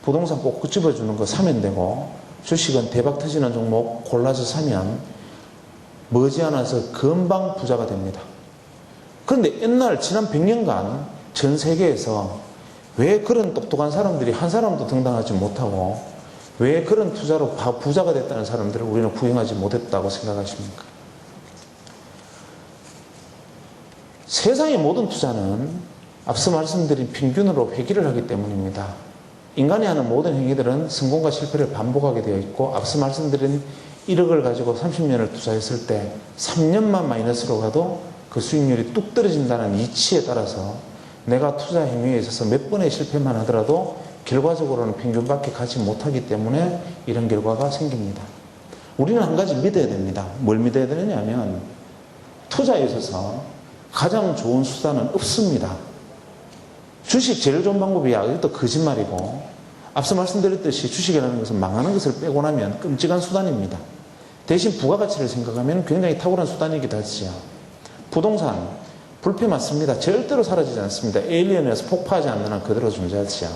부동산 꼭 끄집어주는 거 사면 되고, 주식은 대박 터지는 종목 골라서 사면 머지않아서 금방 부자가 됩니다. 그런데 옛날 지난 100년간 전 세계에서 왜 그런 똑똑한 사람들이 한 사람도 등장하지 못하고 왜 그런 투자로 부자가 됐다는 사람들을 우리는 구경하지 못했다고 생각하십니까? 세상의 모든 투자는 앞서 말씀드린 평균으로 회귀를 하기 때문입니다. 인간이 하는 모든 행위들은 성공과 실패를 반복하게 되어 있고, 앞서 말씀드린 1억을 가지고 30년을 투자했을 때 3년만 마이너스로 가도 그 수익률이 뚝 떨어진다는 이치에 따라서 내가 투자 행위에 있어서 몇 번의 실패만 하더라도 결과적으로는 평균밖에 가지 못하기 때문에 이런 결과가 생깁니다. 우리는 한 가지 믿어야 됩니다. 뭘 믿어야 되느냐면, 투자에 있어서 가장 좋은 수단은 없습니다. 주식 제일 좋은 방법이야. 이것도 거짓말이고, 앞서 말씀드렸듯이 주식이라는 것은 망하는 것을 빼고 나면 끔찍한 수단입니다. 대신 부가가치를 생각하면 굉장히 탁월한 수단이기도 하지요. 부동산, 불패 맞습니다. 절대로 사라지지 않습니다. 에일리언에서 폭파하지 않는 한 그대로 존재하지요.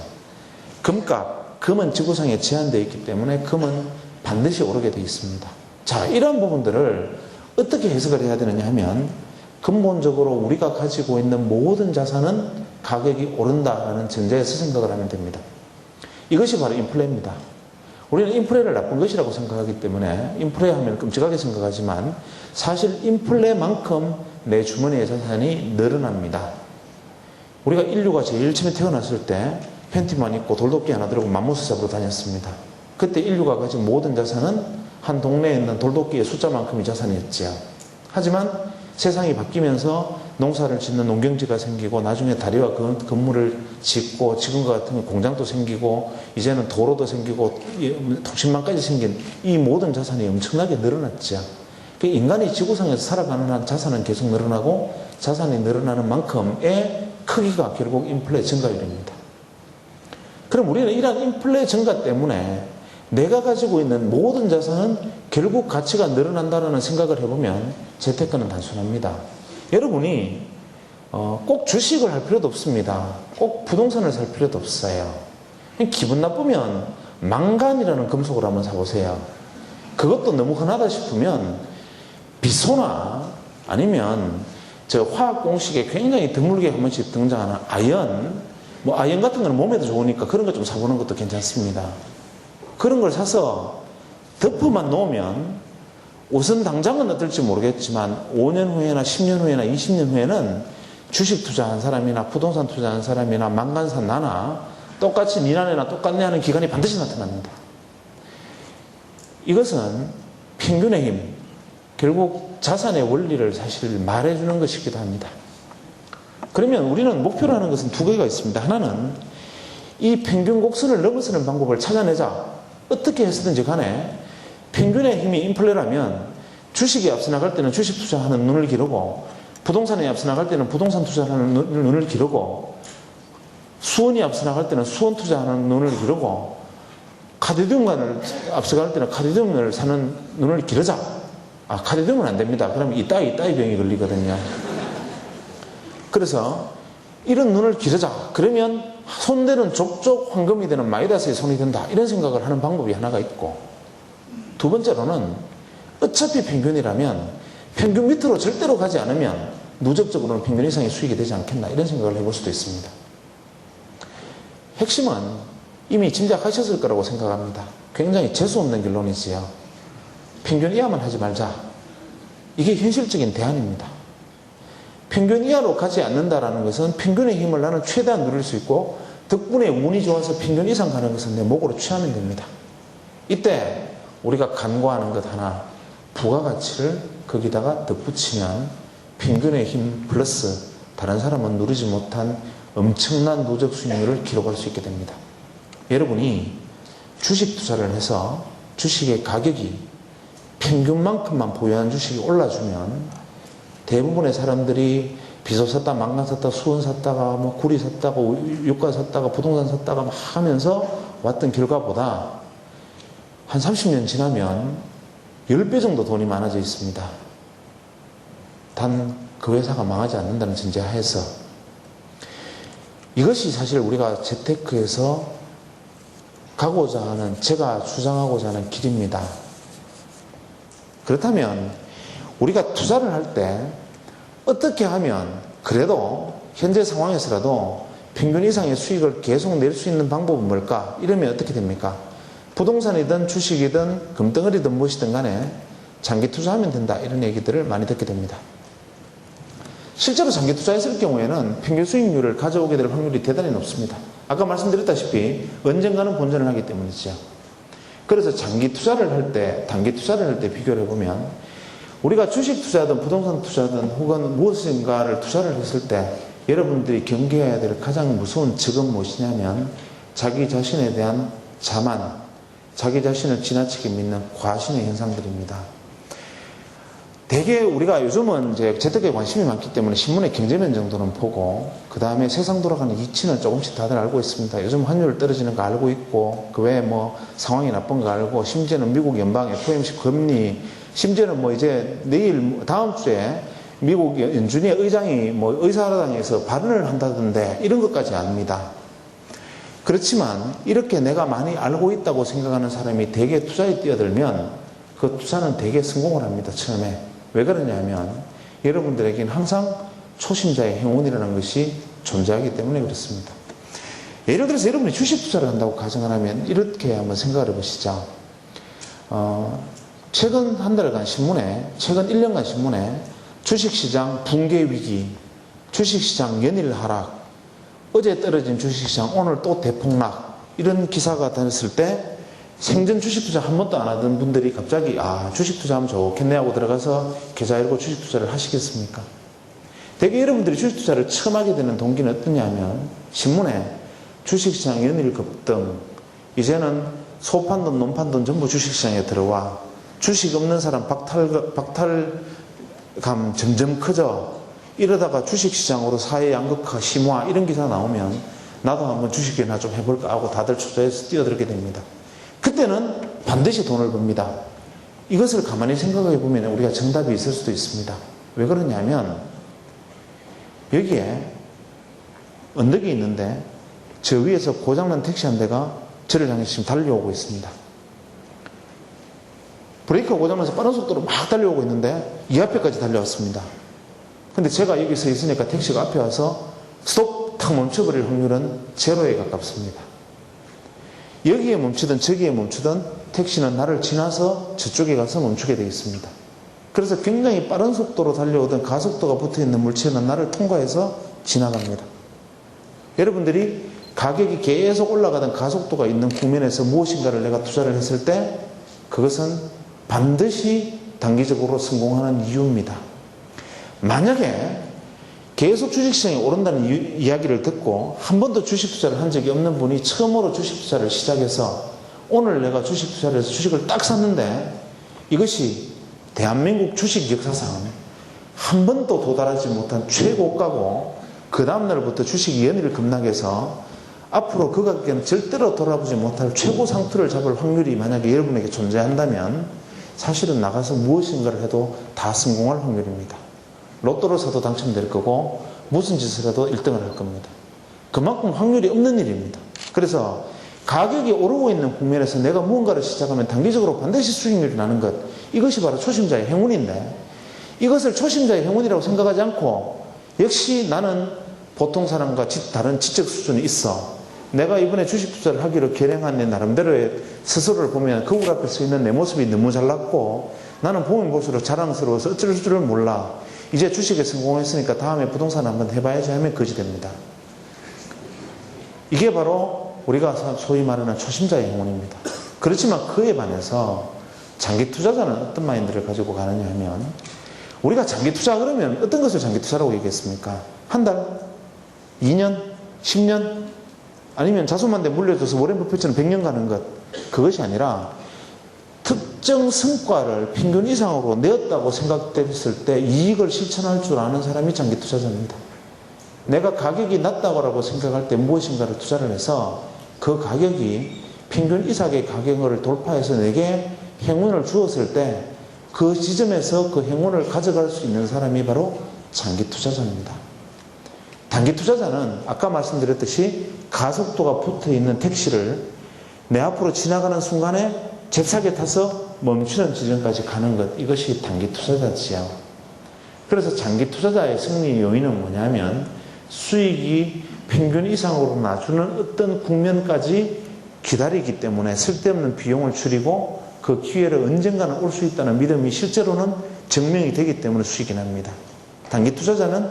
금값, 금은 지구상에 제한되어 있기 때문에 금은 반드시 오르게 되어 있습니다. 자, 이러한 부분들을 어떻게 해석을 해야 되느냐 하면, 근본적으로 우리가 가지고 있는 모든 자산은 가격이 오른다라는 전제에서 생각을 하면 됩니다. 이것이 바로 인플레입니다. 우리는 인플레를 나쁜 것이라고 생각하기 때문에 인플레 하면 끔찍하게 생각하지만, 사실 인플레만큼 내 주머니의 자산이 늘어납니다. 우리가 인류가 제일 처음에 태어났을 때 팬티만 입고 돌도끼 하나 들고 맘모스 잡으러 다녔습니다. 그때 인류가 가진 모든 자산은 한 동네에 있는 돌도끼의 숫자만큼의 자산이었지요. 하지만 세상이 바뀌면서 농사를 짓는 농경지가 생기고, 나중에 다리와 건물을 짓고, 지금과 같은 공장도 생기고, 이제는 도로도 생기고, 통신망까지 생긴 이 모든 자산이 엄청나게 늘어났죠. 인간이 지구상에서 살아가는 한 자산은 계속 늘어나고, 자산이 늘어나는 만큼의 크기가 결국 인플레 증가율입니다. 그럼 우리는 이러한 인플레 증가 때문에 내가 가지고 있는 모든 자산은 결국 가치가 늘어난다는 생각을 해보면 재테크는 단순합니다. 여러분이 꼭 주식을 할 필요도 없습니다. 꼭 부동산을 살 필요도 없어요. 기분 나쁘면 망간이라는 금속을 한번 사보세요. 그것도 너무 흔하다 싶으면 비소나 아니면 저 화학 공식에 굉장히 드물게 한 번씩 등장하는 아연, 아연 같은 거는 몸에도 좋으니까 그런 거 좀 사보는 것도 괜찮습니다. 그런 걸 사서 덮어만 놓으면 우선 당장은 어떨지 모르겠지만 5년 후에나 10년 후에나 20년 후에는 주식 투자한 사람이나 부동산 투자한 사람이나 망간산 나나 똑같이 니나네나 똑같네 하는 기간이 반드시 나타납니다. 이것은 평균의 힘, 결국 자산의 원리를 사실 말해주는 것이기도 합니다. 그러면 우리는 목표로 하는 것은 두 개가 있습니다. 하나는 이 평균 곡선을 넘어서는 방법을 찾아내자. 어떻게 해서든지 간에 평균의 힘이 인플레라면 주식이 앞서 나갈 때는 주식 투자하는 눈을 기르고, 부동산에 앞서 나갈 때는 부동산 투자하는 눈을 기르고, 수원이 앞서 나갈 때는 수원 투자하는 눈을 기르고, 카드듐관을 앞서갈 때는 카드듐을 사는 눈을 기르자. 카드듐은 안 됩니다. 그러면 이따이 병이 걸리거든요. 그래서 이런 눈을 기르자. 그러면 손대는 족족 황금이 되는 마이다스의 손이 된다. 이런 생각을 하는 방법이 하나가 있고, 두 번째로는 어차피 평균이라면 평균 밑으로 절대로 가지 않으면 누적적으로는 평균 이상의 수익이 되지 않겠나, 이런 생각을 해볼 수도 있습니다. 핵심은 이미 짐작하셨을 거라고 생각합니다. 굉장히 재수없는 결론이지요. 평균 이하만 하지 말자. 이게 현실적인 대안입니다. 평균 이하로 가지 않는다라는 것은 평균의 힘을 나는 최대한 누릴 수 있고, 덕분에 운이 좋아서 평균 이상 가는 것은 내 목으로 취하면 됩니다. 이때 우리가 간과하는 것 하나, 부가가치를 거기다가 덧붙이면 평균의 힘 플러스 다른 사람은 누리지 못한 엄청난 누적 수익률을 기록할 수 있게 됩니다. 여러분이 주식 투자를 해서 주식의 가격이 평균만큼만 보유한 주식이 올라주면 대부분의 사람들이 비소 샀다가 망간 샀다가 수원 샀다가 뭐 구리 샀다가 유가 샀다가 부동산 샀다가 막 하면서 왔던 결과보다 한 30년 지나면 10배 정도 돈이 많아져 있습니다. 단 그 회사가 망하지 않는다는 전제하에서. 이것이 사실 우리가 재테크에서 가고자 하는, 제가 주장하고자 하는 길입니다. 그렇다면 우리가 투자를 할 때 어떻게 하면 그래도 현재 상황에서라도 평균 이상의 수익을 계속 낼 수 있는 방법은 뭘까? 이러면 어떻게 됩니까? 부동산이든 주식이든 금덩어리든 무엇이든 간에 장기 투자하면 된다, 이런 얘기들을 많이 듣게 됩니다. 실제로 장기 투자했을 경우에는 평균 수익률을 가져오게 될 확률이 대단히 높습니다. 아까 말씀드렸다시피 언젠가는 본전을 하기 때문이죠. 그래서 장기 투자를 할 때, 단기 투자를 할 때 비교를 해보면 우리가 주식 투자든 부동산 투자든 혹은 무엇인가를 투자를 했을 때 여러분들이 경계해야 될 가장 무서운 적은 무엇이냐면 자기 자신에 대한 자만, 자기 자신을 지나치게 믿는 과신의 현상들입니다. 대개 우리가 요즘은 이제 재테크에 관심이 많기 때문에 신문의 경제면 정도는 보고, 그 다음에 세상 돌아가는 이치는 조금씩 다들 알고 있습니다. 요즘 환율 떨어지는 거 알고 있고, 그 외에 뭐 상황이 나쁜 거 알고, 심지어는 미국 연방 FOMC 금리, 심지어는 뭐 이제 내일, 다음 주에 미국 연준의 의장이 뭐 의사당에서 발언을 한다던데 이런 것까지 압니다. 그렇지만 이렇게 내가 많이 알고 있다고 생각하는 사람이 대개 투자에 뛰어들면 그 투자는 대개 성공을 합니다, 처음에. 왜 그러냐면 여러분들에게는 항상 초심자의 행운이라는 것이 존재하기 때문에 그렇습니다. 예를 들어서 여러분이 주식 투자를 한다고 가정을 하면 이렇게 한번 생각을 해보시죠. 최근 한 달간 신문에, 최근 1년간 신문에 주식시장 붕괴 위기, 주식시장 연일 하락, 어제 떨어진 주식시장 오늘 또 대폭락, 이런 기사가 다녔을 때 생전 주식 투자 한 번도 안 하던 분들이 갑자기 주식 투자하면 좋겠네 하고 들어가서 계좌 열고 주식 투자를 하시겠습니까? 대개 여러분들이 주식 투자를 처음 하게 되는 동기는 어떠냐면 신문에 주식시장 연일 급등, 이제는 소판돈 논판돈 전부 주식시장에 들어와, 주식 없는 사람 박탈감 점점 커져, 이러다가 주식시장으로 사회 양극화 심화, 이런 기사 나오면 나도 한번 주식이나 좀 해볼까 하고 다들 투자해서 뛰어들게 됩니다. 그때는 반드시 돈을 법니다. 이것을 가만히 생각해 보면 우리가 정답이 있을 수도 있습니다. 왜 그러냐면 여기에 언덕이 있는데 저 위에서 고장난 택시 한 대가 저를 향해서 지금 달려오고 있습니다. 브레이크가 고장나서 빠른 속도로 막 달려오고 있는데 이 앞에까지 달려왔습니다. 근데 제가 여기 서 있으니까 택시가 앞에 와서 스톱 탁 멈춰버릴 확률은 제로에 가깝습니다. 여기에 멈추든 저기에 멈추든 택시는 나를 지나서 저쪽에 가서 멈추게 되어 있습니다. 그래서 굉장히 빠른 속도로 달려오던 가속도가 붙어있는 물체는 나를 통과해서 지나갑니다. 여러분들이 가격이 계속 올라가던 가속도가 있는 국면에서 무엇인가를 내가 투자를 했을 때 그것은 반드시 단기적으로 성공하는 이유입니다. 만약에 계속 주식시장이 오른다는 이야기를 듣고 한 번도 주식 투자를 한 적이 없는 분이 처음으로 주식 투자를 시작해서 오늘 내가 주식 투자를 해서 주식을 딱 샀는데 이것이 대한민국 주식 역사상 한 번도 도달하지 못한 최고가고 그 다음날부터 주식이 연일 급락해서 앞으로 그 가격에는 절대로 돌아보지 못할 최고 상투를 잡을 확률이 만약에 여러분에게 존재한다면 사실은 나가서 무엇인가를 해도 다 성공할 확률입니다. 로또를 사도 당첨될 거고 무슨 짓을 해도 1등을 할 겁니다. 그만큼 확률이 없는 일입니다. 그래서 가격이 오르고 있는 국면에서 내가 무언가를 시작하면 단기적으로 반드시 수익률이 나는 것, 이것이 바로 초심자의 행운인데 이것을 초심자의 행운이라고 생각하지 않고 역시 나는 보통 사람과 다른 지적 수준이 있어, 내가 이번에 주식 투자를 하기로 결행한 내 나름대로의 스스로를 보면 거울 앞에 서 있는 내 모습이 너무 잘났고 나는 보면 볼수록 자랑스러워서 어쩔 줄을 몰라, 이제 주식에 성공했으니까 다음에 부동산 한번 해봐야지 하면 거지 됩니다. 이게 바로 우리가 소위 말하는 초심자의 행운입니다. 그렇지만 그에 반해서 장기 투자자는 어떤 마인드를 가지고 가느냐 하면, 우리가 장기 투자 그러면 어떤 것을 장기 투자라고 얘기했습니까? 한 달? 2년? 10년? 아니면 자수만대 물려줘서 워렌 버핏처럼 100년 가는 것, 그것이 아니라 특정 성과를 평균 이상으로 내었다고 생각됐을 때 이익을 실천할 줄 아는 사람이 장기 투자자입니다. 내가 가격이 낮다고 생각할 때 무엇인가를 투자를 해서 그 가격이 평균 이상의 가격을 돌파해서 내게 행운을 주었을 때 그 지점에서 그 행운을 가져갈 수 있는 사람이 바로 장기 투자자입니다. 단기 투자자는 아까 말씀드렸듯이 가속도가 붙어있는 택시를 내 앞으로 지나가는 순간에 잽싸게 타서 멈추는 지점까지 가는 것, 이것이 단기 투자자지요. 그래서 장기 투자자의 승리 요인은 뭐냐면 수익이 평균 이상으로 나주는 어떤 국면까지 기다리기 때문에 쓸데없는 비용을 줄이고 그 기회를 언젠가는 올 수 있다는 믿음이 실제로는 증명이 되기 때문에 수익이 납니다. 단기 투자자는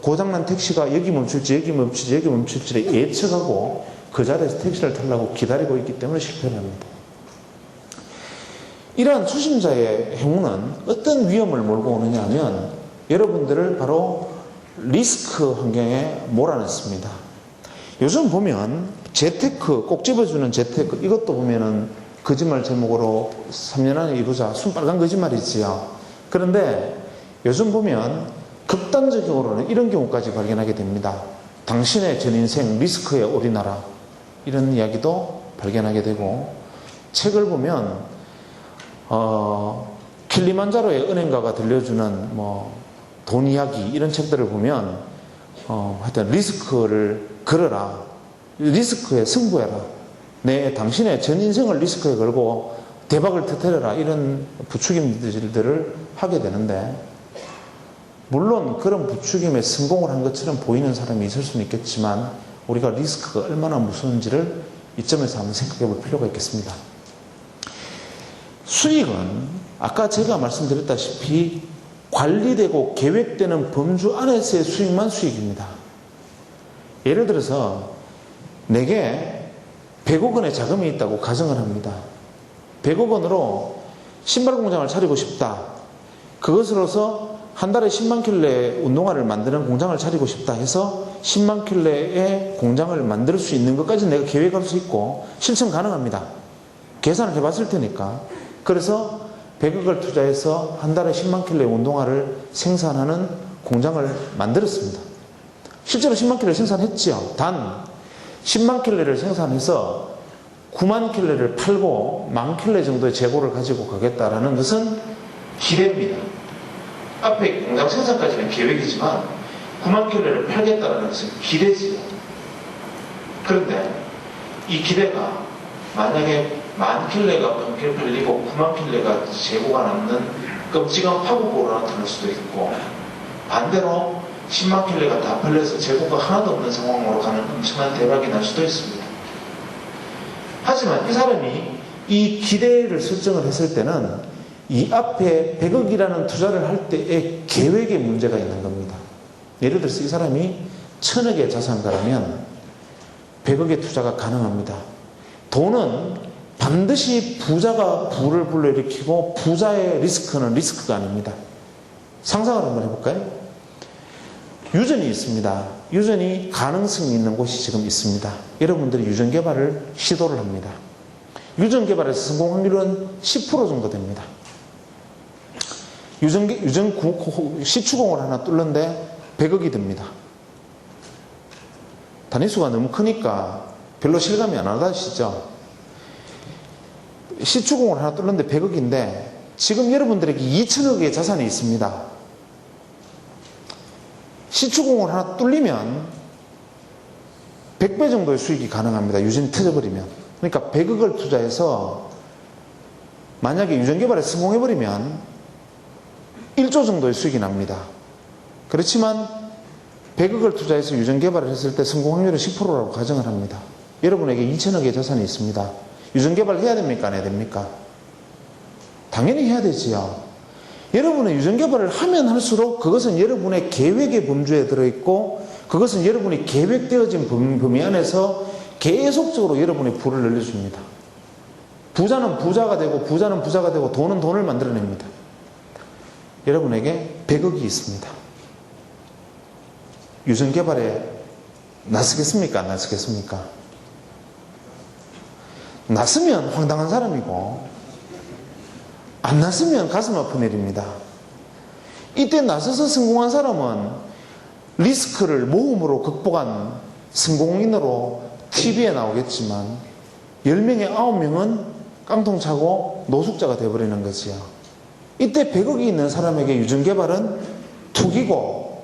고장난 택시가 여기 멈출지 여기 멈출지 여기 멈출지를 예측하고 그 자리에서 택시를 타려고 기다리고 있기 때문에 실패를 합니다. 이러한 초심자의 행운은 어떤 위험을 몰고 오느냐 하면 여러분들을 바로 리스크 환경에 몰아넣습니다. 요즘 보면 재테크, 꼭 집어주는 재테크, 이것도 보면은 거짓말 제목으로 3년 안에 이루자, 순빨간 거짓말이지요. 그런데 요즘 보면 극단적으로는 이런 경우까지 발견하게 됩니다. 당신의 전 인생 리스크에 올인하라, 이런 이야기도 발견하게 되고, 책을 보면 킬리만자로의 은행가가 들려주는 돈 이야기, 이런 책들을 보면 하여튼 리스크를 걸어라, 리스크에 승부해라, 당신의 전 인생을 리스크에 걸고 대박을 터뜨려라, 이런 부추김들을 하게 되는데, 물론 그런 부추김에 성공을 한 것처럼 보이는 사람이 있을 수는 있겠지만 우리가 리스크가 얼마나 무서운지를 이점에서 한번 생각해 볼 필요가 있겠습니다. 수익은 아까 제가 말씀드렸다시피 관리되고 계획되는 범주 안에서의 수익만 수익입니다. 예를 들어서 내게 100억 원의 자금이 있다고 가정을 합니다. 100억 원으로 신발 공장을 차리고 싶다. 그것으로서 한 달에 10만 켤레 운동화를 만드는 공장을 차리고 싶다 해서 10만 켤레의 공장을 만들 수 있는 것까지 내가 계획할 수 있고 실천 가능합니다. 계산을 해봤을 테니까. 그래서 100억을 투자해서 한 달에 10만 켤레 운동화를 생산하는 공장을 만들었습니다. 실제로 10만 켤레를 생산했지요. 단 10만 켤레를 생산해서 9만 켤레를 팔고 10,000 켤레 정도의 재고를 가지고 가겠다라는 것은 기대입니다. 앞에 공장 생산까지는 계획이지만 9만 켤레를 팔겠다는 것은 기대지요. 그런데 이 기대가 만약에 10,000 켤레가 팔리고 9만 켤레가 재고가 남는 끔찍한 파국으로 나타날 수도 있고, 반대로 10만 켤레가 다 팔려서 재고가 하나도 없는 상황으로 가는 엄청난 대박이 날 수도 있습니다. 하지만 이 사람이 이 기대를 설정을 했을 때는 이 앞에 100억이라는 투자를 할 때의 계획에 문제가 있는 겁니다. 예를 들어서 이 사람이 1,000억의 자산가라면 100억의 투자가 가능합니다. 돈은 반드시 부자가 부를 불러일으키고 부자의 리스크는 리스크가 아닙니다. 상상을 한번 해볼까요? 유전이 있습니다. 유전이 가능성이 있는 곳이 지금 있습니다. 여러분들이 유전 개발을 시도를 합니다. 유전 개발에서 성공 확률은 10% 정도 됩니다. 시추공을 하나 뚫는데 100억이 듭니다. 단위수가 너무 크니까 별로 실감이 안 나시죠? 시추공을 하나 뚫는데 100억인데 지금 여러분들에게 2,000억의 자산이 있습니다. 시추공을 하나 뚫리면 100배 정도의 수익이 가능합니다. 유전이 터져버리면. 그러니까 100억을 투자해서 만약에 유전 개발에 성공해버리면 1조 정도의 수익이 납니다. 그렇지만 100억을 투자해서 유전 개발을 했을 때 성공 확률은 10%라고 가정을 합니다. 여러분에게 2,000억의 자산이 있습니다. 유전 개발을 해야 됩니까? 안 해야 됩니까? 당연히 해야 되지요. 여러분의 유전 개발을 하면 할수록 그것은 여러분의 계획의 범주에 들어있고 그것은 여러분이 계획되어진 범위 안에서 계속적으로 여러분의 부를 늘려줍니다. 부자는 부자가 되고 부자는 부자가 되고 돈은 돈을 만들어냅니다. 여러분에게 100억이 있습니다. 유전 개발에 나서겠습니까? 안 나서겠습니까? 나서면 황당한 사람이고 안 났으면 가슴 아픈 일입니다. 이때 나서서 성공한 사람은 리스크를 모험으로 극복한 성공인으로 TV에 나오겠지만 10명에 9명은 깡통 차고 노숙자가 되어버리는 거지요. 이때 100억이 있는 사람에게 유전개발은 투기고,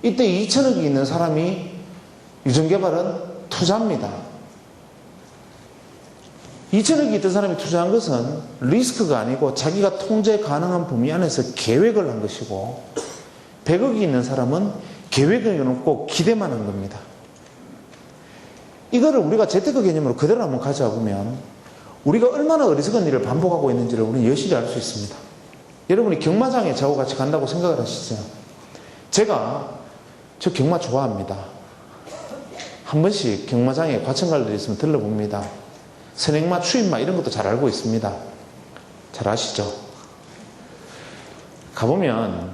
이때 2천억이 있는 사람이 유전개발은 투자입니다. 2천억이 있던 사람이 투자한 것은 리스크가 아니고 자기가 통제 가능한 범위 안에서 계획을 한 것이고, 100억이 있는 사람은 계획을 해놓고 기대만 한 겁니다. 이거를 우리가 재테크 개념으로 그대로 한번 가져와 보면 우리가 얼마나 어리석은 일을 반복하고 있는지를 우리는 여실히 알 수 있습니다. 여러분이 경마장에 저하고 같이 간다고 생각을 하시죠? 저 경마 좋아합니다. 한 번씩 경마장에 과천 갈 일이 있으면 들러봅니다. 선행마, 추임마 이런 것도 잘 알고 있습니다. 잘 아시죠? 가보면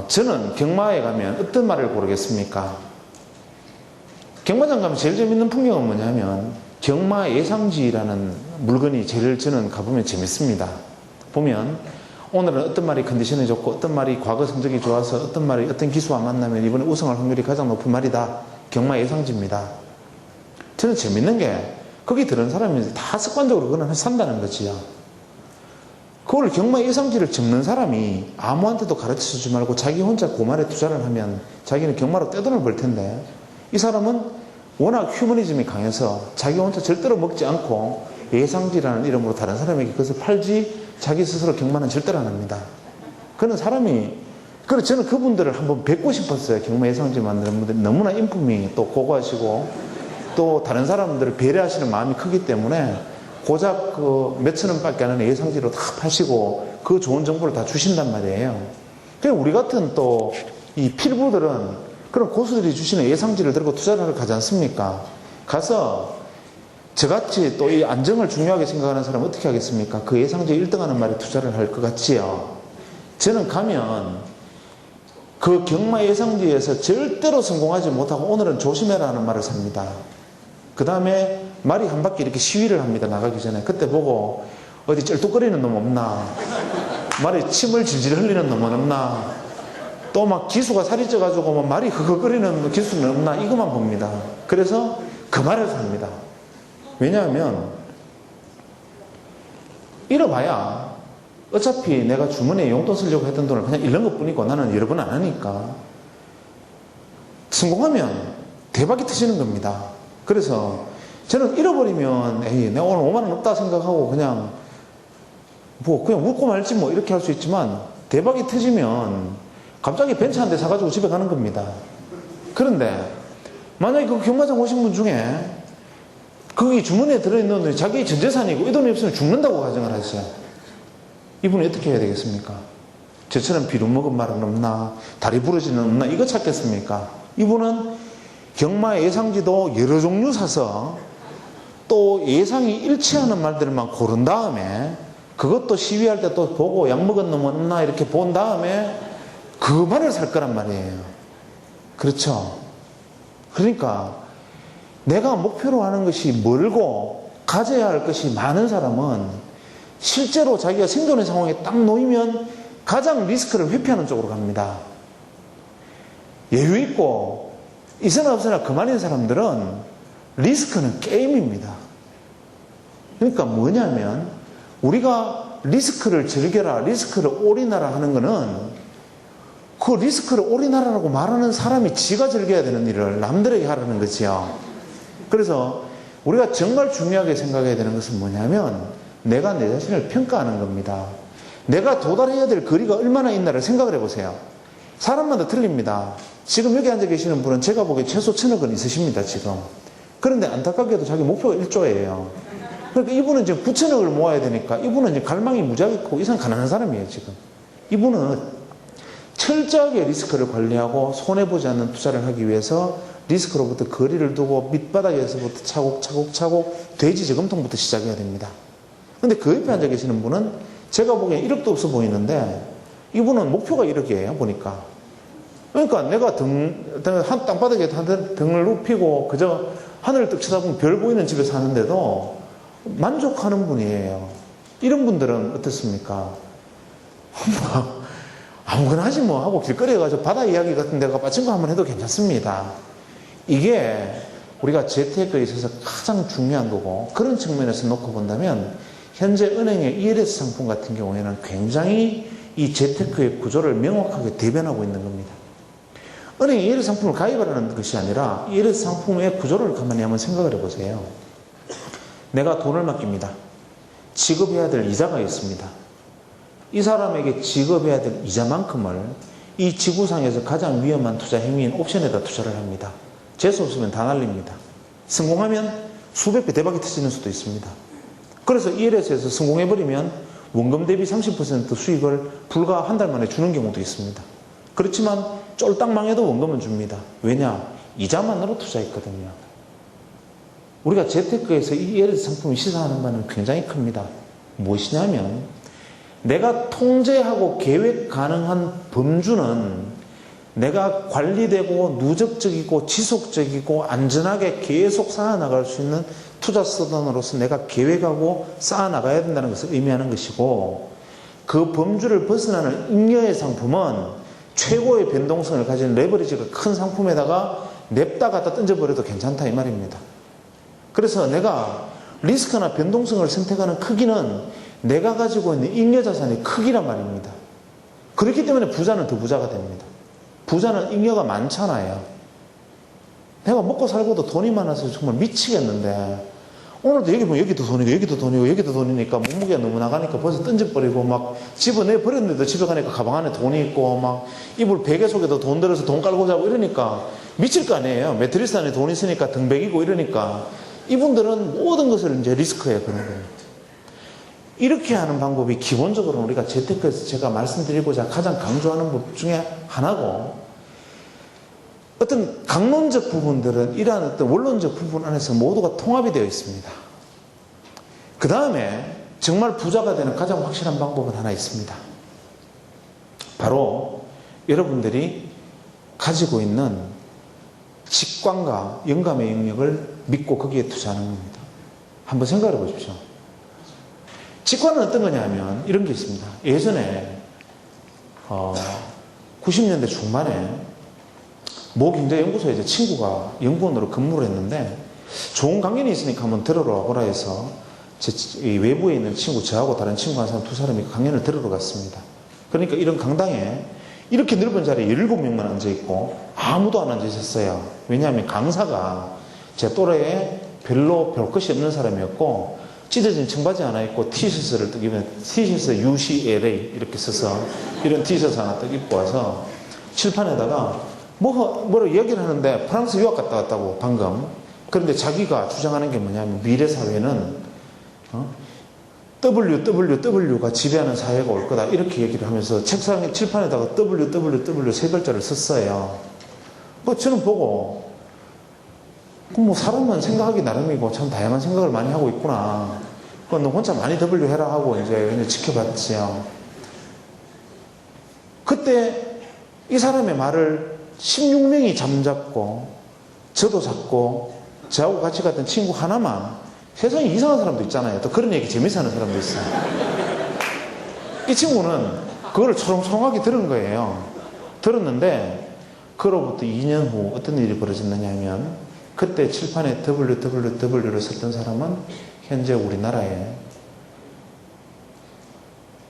저는 경마에 가면 어떤 말을 고르겠습니까? 경마장 가면 제일 재밌는 풍경은 뭐냐면 경마 예상지라는 물건이 제일 저는 가보면 재밌습니다. 보면 오늘은 어떤 말이 컨디션이 좋고 어떤 말이 과거 성적이 좋아서 어떤 말이 어떤 기수와 만나면 이번에 우승할 확률이 가장 높은 말이다. 경마 예상지입니다. 저는 재밌는 게 거기 들은 사람이 다 습관적으로 그걸 산다는 거지요. 그걸 경마 예상지를 적는 사람이 아무한테도 가르쳐주지 말고 자기 혼자 고말에 투자를 하면 자기는 경마로 떼돈을 벌 텐데, 이 사람은 워낙 휴머니즘이 강해서 자기 혼자 절대로 먹지 않고 예상지라는 이름으로 다른 사람에게 그것을 팔지 자기 스스로 경마는 절대로 안 합니다. 그런 사람이, 그래서 저는 그분들을 한번 뵙고 싶었어요. 경마 예상지 만드는 분들이 너무나 인품이 또 고고하시고 또 다른 사람들을 배려하시는 마음이 크기 때문에 고작 그 몇천 원밖에 안 하는 예상지로 다 파시고 그 좋은 정보를 다 주신단 말이에요. 그러니까 우리 같은 또 이 필부들은 그런 고수들이 주시는 예상지를 들고 투자를 하러 가지 않습니까? 가서 저같이 또 이 안정을 중요하게 생각하는 사람은 어떻게 하겠습니까? 그 예상지에 1등 하는 말에 투자를 할 것 같지요. 저는 가면 그 경마 예상지에서 절대로 성공하지 못하고 오늘은 조심해라 하는 말을 삽니다. 그 다음에 말이 한 바퀴 이렇게 시위를 합니다. 나가기 전에. 그때 보고 어디 쩔뚝거리는 놈 없나, 말에 침을 질질 흘리는 놈은 없나, 또 막 기수가 살이 쪄가지고 막 말이 흐흐거리는 기수는 없나, 이것만 봅니다. 그래서 그 말을 삽니다. 왜냐하면 잃어봐야 어차피 내가 주머니에 용돈 쓰려고 했던 돈을 그냥 잃는 것 뿐이고 나는 여러 번 안 하니까, 성공하면 대박이 터지는 겁니다. 그래서 저는 잃어버리면 에이 내가 오늘 5만 원 없다 생각하고 그냥 웃고 말지 뭐 이렇게 할 수 있지만, 대박이 터지면 갑자기 벤츠 한 대 사가지고 집에 가는 겁니다. 그런데 만약에 그 경마장 오신 분 중에 거기 주머니에 들어있는 돈이 자기 전 재산이고 이 돈이 없으면 죽는다고 가정을 하세요. 이분이 어떻게 해야 되겠습니까? 저처럼 비루 먹은 말은 없나, 다리 부러지는 없나, 이거 찾겠습니까? 이분은 경마 예상지도 여러 종류 사서 또 예상이 일치하는 말들만 고른 다음에 그것도 시위할 때 또 보고 약 먹은 놈은 없나 이렇게 본 다음에 그 말을 살 거란 말이에요. 그렇죠? 그러니까 내가 목표로 하는 것이 멀고 가져야 할 것이 많은 사람은 실제로 자기가 생존의 상황에 딱 놓이면 가장 리스크를 회피하는 쪽으로 갑니다. 여유 있고 있으나 없으나 그만인 사람들은 리스크는 게임입니다. 그러니까 뭐냐면 우리가 리스크를 즐겨라, 리스크를 올인하라 하는 거는 그 리스크를 올인하라고 말하는 사람이 지가 즐겨야 되는 일을 남들에게 하라는 거지요. 그래서 우리가 정말 중요하게 생각해야 되는 것은 뭐냐면 내가 내 자신을 평가하는 겁니다. 내가 도달해야 될 거리가 얼마나 있나를 생각을 해보세요. 사람마다 틀립니다. 지금 여기 앉아 계시는 분은 제가 보기에 최소 1,000억은 있으십니다, 지금. 그런데 안타깝게도 자기 목표가 1조예요. 그러니까 이분은 지금 9,000억을 모아야 되니까 이분은 지금 갈망이 무지하게 크고 이상 가난한 사람이에요, 지금. 이분은 철저하게 리스크를 관리하고 손해보지 않는 투자를 하기 위해서 리스크로부터 거리를 두고 밑바닥에서부터 차곡차곡 돼지 저금통부터 시작해야 됩니다. 근데 그 옆에 앉아 계시는 분은 제가 보기엔 1억도 없어 보이는데 이분은 목표가 1억이에요, 보니까. 그러니까 내가 땅바닥에 등을 눕히고 그저 하늘을 떡 쳐다보면 별 보이는 집에 사는데도 만족하는 분이에요. 이런 분들은 어떻습니까? 아무거나 하지 뭐 하고 길거리에 가서 바다 이야기 같은 데 가서 빠친거 한번 해도 괜찮습니다. 이게 우리가 재테크에 있어서 가장 중요한 거고, 그런 측면에서 놓고 본다면 현재 은행의 ELS 상품 같은 경우에는 굉장히 이 재테크의 구조를 명확하게 대변하고 있는 겁니다. 은행이 ELS 상품을 가입하라는 것이 아니라 ELS 상품의 구조를 가만히 한번 생각을 해보세요. 내가 돈을 맡깁니다. 지급해야 될 이자가 있습니다. 이 사람에게 지급해야 될 이자만큼을 이 지구상에서 가장 위험한 투자 행위인 옵션에다 투자를 합니다. 재수 없으면 다 날립니다. 성공하면 수백 배 대박이 터지는 수도 있습니다. 그래서 ELS에서 성공해버리면 원금 대비 30% 수익을 불과 한 달 만에 주는 경우도 있습니다. 그렇지만 쫄딱 망해도 원금은 줍니다. 왜냐? 이자만으로 투자했거든요. 우리가 재테크에서 이 ELS 상품이 시사하는 바는 굉장히 큽니다. 무엇이냐면 내가 통제하고 계획 가능한 범주는 내가 관리되고 누적적이고 지속적이고 안전하게 계속 쌓아나갈 수 있는 투자 수단으로서 내가 계획하고 쌓아나가야 된다는 것을 의미하는 것이고, 그 범주를 벗어나는 잉여의 상품은 최고의 변동성을 가진 레버리지가 큰 상품에다가 냅다 갖다 던져버려도 괜찮다 이 말입니다. 그래서 내가 리스크나 변동성을 선택하는 크기는 내가 가지고 있는 잉여 자산의 크기란 말입니다. 그렇기 때문에 부자는 더 부자가 됩니다. 부자는 잉여가 많잖아요. 내가 먹고 살고도 돈이 많아서 정말 미치겠는데, 오늘도 여기 보면 여기도 돈이고 여기도 돈이고 여기도 돈이니까 몸무게가 너무 나가니까 벌써 던져버리고 막 집어내 버렸는데도 집에 가니까 가방 안에 돈이 있고 막 이불 베개 속에도 돈 들어서 돈 깔고 자고 이러니까 미칠 거 아니에요. 매트리스 안에 돈 있으니까 등백이고 이러니까 이분들은 모든 것을 이제 리스크에 거는 겁니다. 이렇게 하는 방법이 기본적으로 우리가 재테크에서 제가 말씀드리고자 가장 강조하는 법 중에 하나고, 어떤 강론적 부분들은 이러한 어떤 원론적 부분 안에서 모두가 통합이 되어 있습니다. 그 다음에 정말 부자가 되는 가장 확실한 방법은 하나 있습니다. 바로 여러분들이 가지고 있는 직관과 영감의 영역을 믿고 거기에 투자하는 겁니다. 한번 생각해 보십시오. 직관은 어떤 거냐면 이런 게 있습니다. 예전에 90년대 중반에 모 경제연구소에 제 친구가 연구원으로 근무를 했는데, 좋은 강연이 있으니까 한번 들으러 와보라 해서 외부에 있는 친구, 저하고 다른 친구 한 사람, 두 사람이 강연을 들으러 갔습니다. 그러니까 이런 강당에 이렇게 넓은 자리에 17명만 앉아있고 아무도 안 앉아있었어요. 왜냐하면 강사가 제 또래에 별로 별 것이 없는 사람이었고, 찢어진 청바지 하나 입고 티셔츠를 딱 입으면 티셔츠 UCLA 이렇게 써서 이런 티셔츠 하나 딱 입고 와서 칠판에다가 뭐로 얘기를 하는데 프랑스 유학 갔다 왔다고 방금. 그런데 자기가 주장하는 게 뭐냐면 미래 사회는 WWW가 지배하는 사회가 올 거다 이렇게 얘기를 하면서 책상에 칠판에다가 WWW 세 글자를 썼어요. 저는 보고 뭐 사람은 생각하기 나름이고 참 다양한 생각을 많이 하고 있구나. 너 혼자 많이 W 해라 하고 이제 지켜봤지요. 그때 이 사람의 말을 16명이 잠잡고 저도 잡고 저하고 같이 갔던 친구 하나만, 세상에 이상한 사람도 있잖아요. 또 그런 얘기 재밌어 하는 사람도 있어요. 이 친구는 그거를 초롱초롱하게 들은 거예요. 들었는데 그로부터 2년 후 어떤 일이 벌어졌느냐 하면, 그때 칠판에 WWW를 썼던 사람은 현재 우리나라에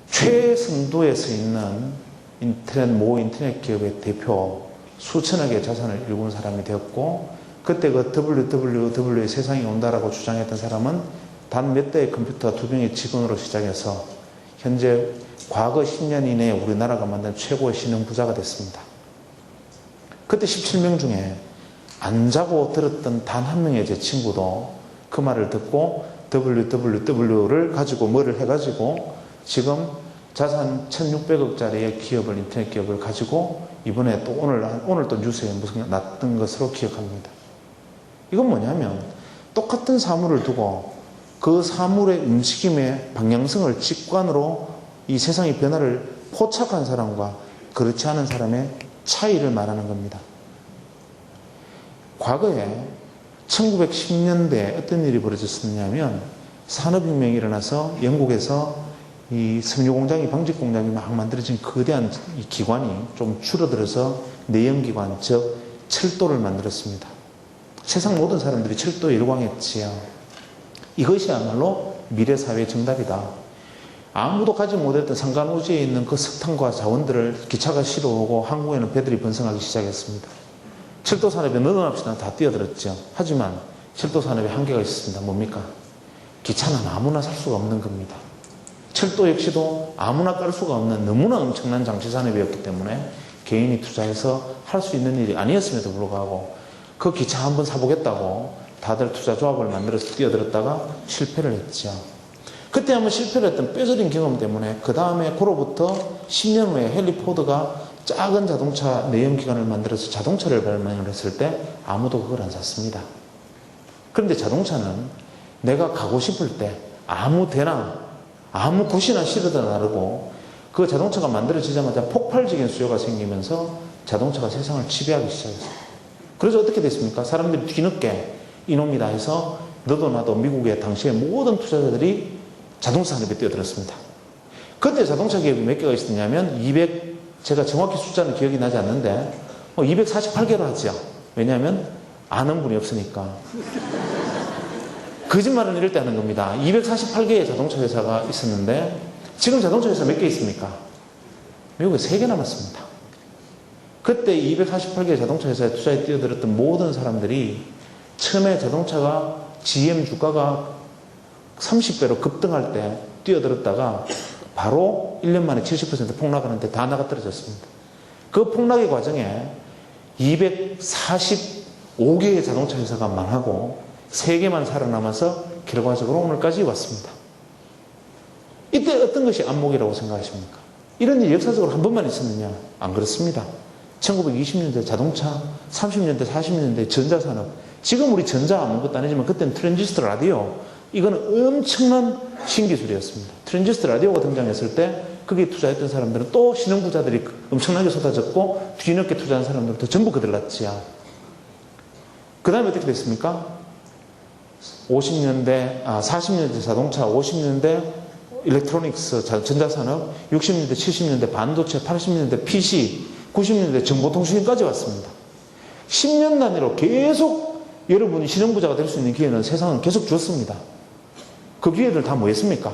최선두에 서 있는 모 인터넷 기업의 대표, 수천억의 자산을 일구는 사람이 되었고, 그때 그 WWW의 세상이 온다라고 주장했던 사람은 단 몇 대의 컴퓨터 2명의 직원으로 시작해서 현재 과거 10년 이내에 우리나라가 만든 최고의 신흥부자가 됐습니다. 그때 17명 중에 안 자고 들었던 단 한 명의 제 친구도 그 말을 듣고 WWW를 가지고 뭐를 해가지고 지금 자산 1600억짜리의 기업을, 인터넷 기업을 가지고 이번에 또 오늘 또 뉴스에 무슨 났던 것으로 기억합니다. 이건 뭐냐면 똑같은 사물을 두고 그 사물의 움직임의 방향성을 직관으로 이 세상의 변화를 포착한 사람과 그렇지 않은 사람의 차이를 말하는 겁니다. 과거에 1910년대에 어떤 일이 벌어졌었냐면 산업혁명이 일어나서 영국에서 이 섬유공장이 방직공장이 막 만들어진 거대한 이 기관이 좀 줄어들어서 내연기관, 즉 철도를 만들었습니다. 세상 모든 사람들이 철도에 열광했지요. 이것이야말로 미래사회의 정답이다. 아무도 가지 못했던 상간오지에 있는 그 석탄과 자원들을 기차가 실어오고 한국에는 배들이 번성하기 시작했습니다. 철도 산업에 너도납시다 다 뛰어들었죠. 하지만 철도 산업에 한계가 있었습니다. 뭡니까? 기차는 아무나 살 수가 없는 겁니다. 철도 역시도 아무나 깔 수가 없는 너무나 엄청난 장치 산업이었기 때문에 개인이 투자해서 할 수 있는 일이 아니었음에도 불구하고 그 기차 한번 사보겠다고 다들 투자 조합을 만들어서 뛰어들었다가 실패를 했죠. 그때 한번 실패를 했던 뼈저린 경험 때문에 그 다음에 그로부터 10년 후에 헨리 포드가 작은 자동차 내연기관을 만들어서 자동차를 발명을 했을 때 아무도 그걸 안 샀습니다. 그런데 자동차는 내가 가고 싶을 때 아무 데나 아무 곳이나 실어다 나르고 그 자동차가 만들어지자마자 폭발적인 수요가 생기면서 자동차가 세상을 지배하기 시작했어요. 그래서 어떻게 됐습니까? 사람들이 뒤늦게 이놈이다 해서 너도 나도 미국의 당시의 모든 투자자들이 자동차 산업에 뛰어들었습니다. 그때 자동차 기업이 몇 개가 있었냐면 제가 정확히 숫자는 기억이 나지 않는데 248개로 하죠. 왜냐하면 아는 분이 없으니까. 거짓말은 이럴 때 하는 겁니다. 248개의 자동차 회사가 있었는데 지금 자동차 회사 몇 개 있습니까? 미국에 3개 남았습니다. 그때 248개의 자동차 회사에 투자에 뛰어들었던 모든 사람들이 처음에 자동차가 GM 주가가 30배로 급등할 때 뛰어들었다가 바로 1년 만에 70% 폭락하는데 다 나가 떨어졌습니다. 그 폭락의 과정에 245개의 자동차 회사가 망하고 3개만 살아남아서 결과적으로 오늘까지 왔습니다. 이때 어떤 것이 안목이라고 생각하십니까? 이런 일이 역사적으로 한 번만 있었느냐? 안 그렇습니다. 1920년대 자동차, 30년대, 40년대 전자산업. 지금 우리 전자 아무것도 아니지만 그때는 트랜지스터 라디오. 이거는 엄청난 신기술이었습니다. 트랜지스터 라디오가 등장했을 때 거기에 투자했던 사람들은 또 신흥부자들이 엄청나게 쏟아졌고 뒤늦게 투자한 사람들도 전부 그들 났지요. 그 다음에 어떻게 됐습니까? 40년대 자동차, 50년대 일렉트로닉스, 전자산업, 60년대, 70년대 반도체, 80년대 PC, 90년대 정보통신까지 왔습니다. 10년 단위로 계속 여러분이 신흥부자가 될 수 있는 기회는 세상은 계속 줬습니다. 그 기회들 다 뭐였습니까?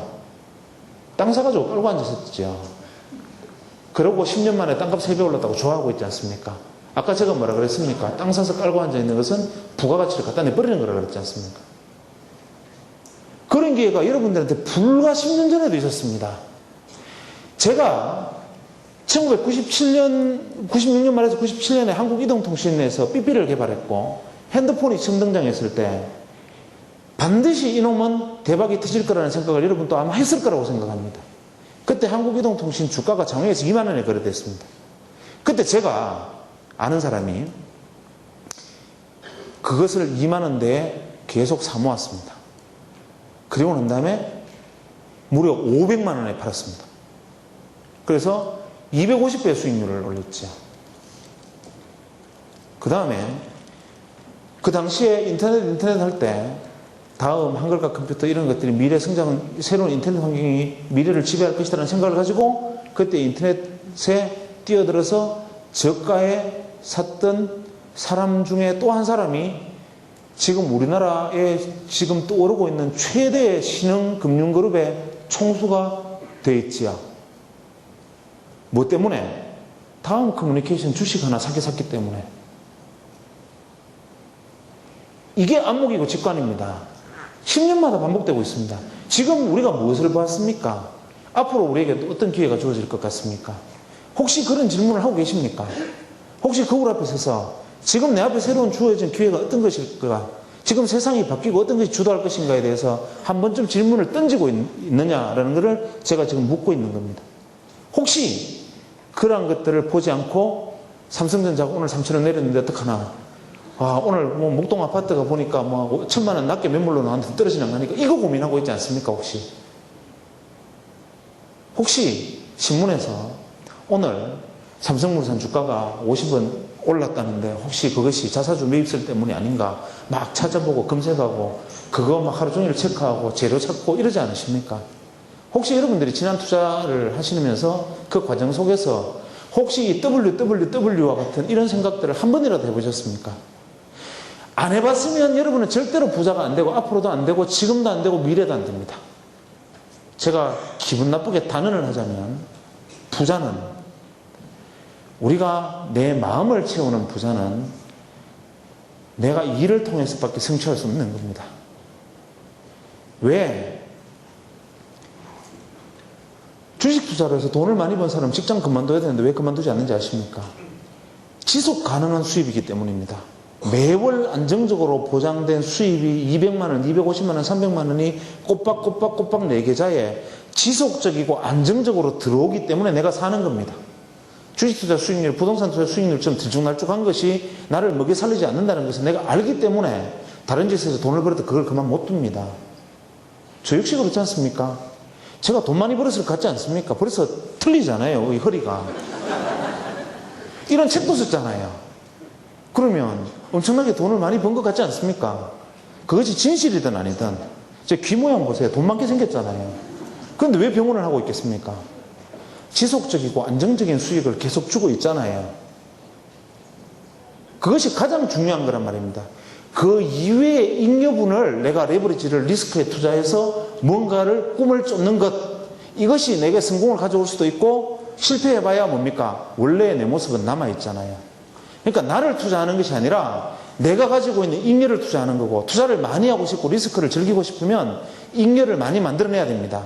땅 사가지고 깔고 앉았었죠. 그러고 10년 만에 땅값 3배 올랐다고 좋아하고 있지 않습니까? 아까 제가 뭐라 그랬습니까? 땅 사서 깔고 앉아있는 것은 부가가치를 갖다 내버리는 거라 그랬지 않습니까? 그런 기회가 여러분들한테 불과 10년 전에도 있었습니다. 제가 1997년, 96년 말에서 97년에 한국이동통신에서 삐삐를 개발했고 핸드폰이 처음 등장했을 때 반드시 이놈은 대박이 터질 거라는 생각을 여러분도 아마 했을 거라고 생각합니다. 그때 한국이동통신 주가가 장외에서 2만 원에 거래됐습니다. 그때 제가 아는 사람이 그것을 2만 원대에 계속 사모았습니다. 그리고 난 다음에 무려 500만 원에 팔았습니다. 그래서 250배 수익률을 올렸죠. 그 다음에 그 당시에 인터넷 할 때 다음 한글과 컴퓨터 이런 것들이 미래 성장은 새로운 인터넷 환경이 미래를 지배할 것이라는 생각을 가지고 그때 인터넷에 뛰어들어서 저가에 샀던 사람 중에 또 한 사람이 지금 우리나라에 지금 떠오르고 있는 최대의 신흥 금융그룹의 총수가 되어 있지요. 뭐 때문에? 다음 커뮤니케이션 주식 하나 사기 샀기 때문에. 이게 안목이고 직관입니다. 10년마다 반복되고 있습니다. 지금 우리가 무엇을 보았습니까? 앞으로 우리에게 또 어떤 기회가 주어질 것 같습니까? 혹시 그런 질문을 하고 계십니까? 혹시 거울 앞에 서서 지금 내 앞에 새로운 주어진 기회가 어떤 것일까? 지금 세상이 바뀌고 어떤 것이 주도할 것인가에 대해서 한 번쯤 질문을 던지고 있느냐라는 것을 제가 지금 묻고 있는 겁니다. 혹시 그러한 것들을 보지 않고 삼성전자가 오늘 3천원 내렸는데 어떡하나? 오늘 뭐 목동 아파트가 보니까 뭐 1,000만 원 낮게 매물로 나한테 떨어지지 않으니까 이거 고민하고 있지 않습니까, 혹시? 혹시 신문에서 오늘 삼성물산 주가가 50원 올랐다는데 혹시 그것이 자사주 매입설 때문이 아닌가 막 찾아보고 검색하고 그거 막 하루 종일 체크하고 재료 찾고 이러지 않으십니까? 혹시 여러분들이 지난 투자를 하시면서 그 과정 속에서 혹시 이 WWW와 같은 이런 생각들을 한 번이라도 해보셨습니까? 안 해봤으면 여러분은 절대로 부자가 안 되고 앞으로도 안 되고 지금도 안 되고 미래도 안 됩니다. 제가 기분 나쁘게 단언을 하자면 부자는 우리가 내 마음을 채우는 부자는 내가 일을 통해서밖에 성취할 수 없는 겁니다. 왜? 주식 투자를 해서 돈을 많이 번 사람은 직장 그만둬야 되는데 왜 그만두지 않는지 아십니까? 지속 가능한 수입이기 때문입니다. 매월 안정적으로 보장된 수입이 200만 원, 250만 원, 300만 원이 꼬박꼬박 내 계좌에 지속적이고 안정적으로 들어오기 때문에 내가 사는 겁니다. 주식투자 수익률, 부동산 투자 수익률처럼 들쭉날쭉한 것이 나를 먹여 살리지 않는다는 것을 내가 알기 때문에 다른 짓에서 돈을 벌어도 그걸 그만 못 둡니다. 저 역시 그렇지 않습니까? 제가 돈 많이 벌었을 것 같지 않습니까? 벌써 틀리잖아요, 이 허리가. 이런 책도 썼잖아요. 그러면 엄청나게 돈을 많이 번 것 같지 않습니까? 그것이 진실이든 아니든 제 귀 모양 보세요. 돈 많게 생겼잖아요. 그런데 왜 병원을 하고 있겠습니까? 지속적이고 안정적인 수익을 계속 주고 있잖아요. 그것이 가장 중요한 거란 말입니다. 그 이외의 잉여분을 내가 레버리지를 리스크에 투자해서 뭔가를 꿈을 쫓는 것, 이것이 내게 성공을 가져올 수도 있고 실패해봐야 뭡니까? 원래의 내 모습은 남아있잖아요. 그러니까 나를 투자하는 것이 아니라 내가 가지고 있는 잉여를 투자하는 거고, 투자를 많이 하고 싶고 리스크를 즐기고 싶으면 잉여를 많이 만들어내야 됩니다.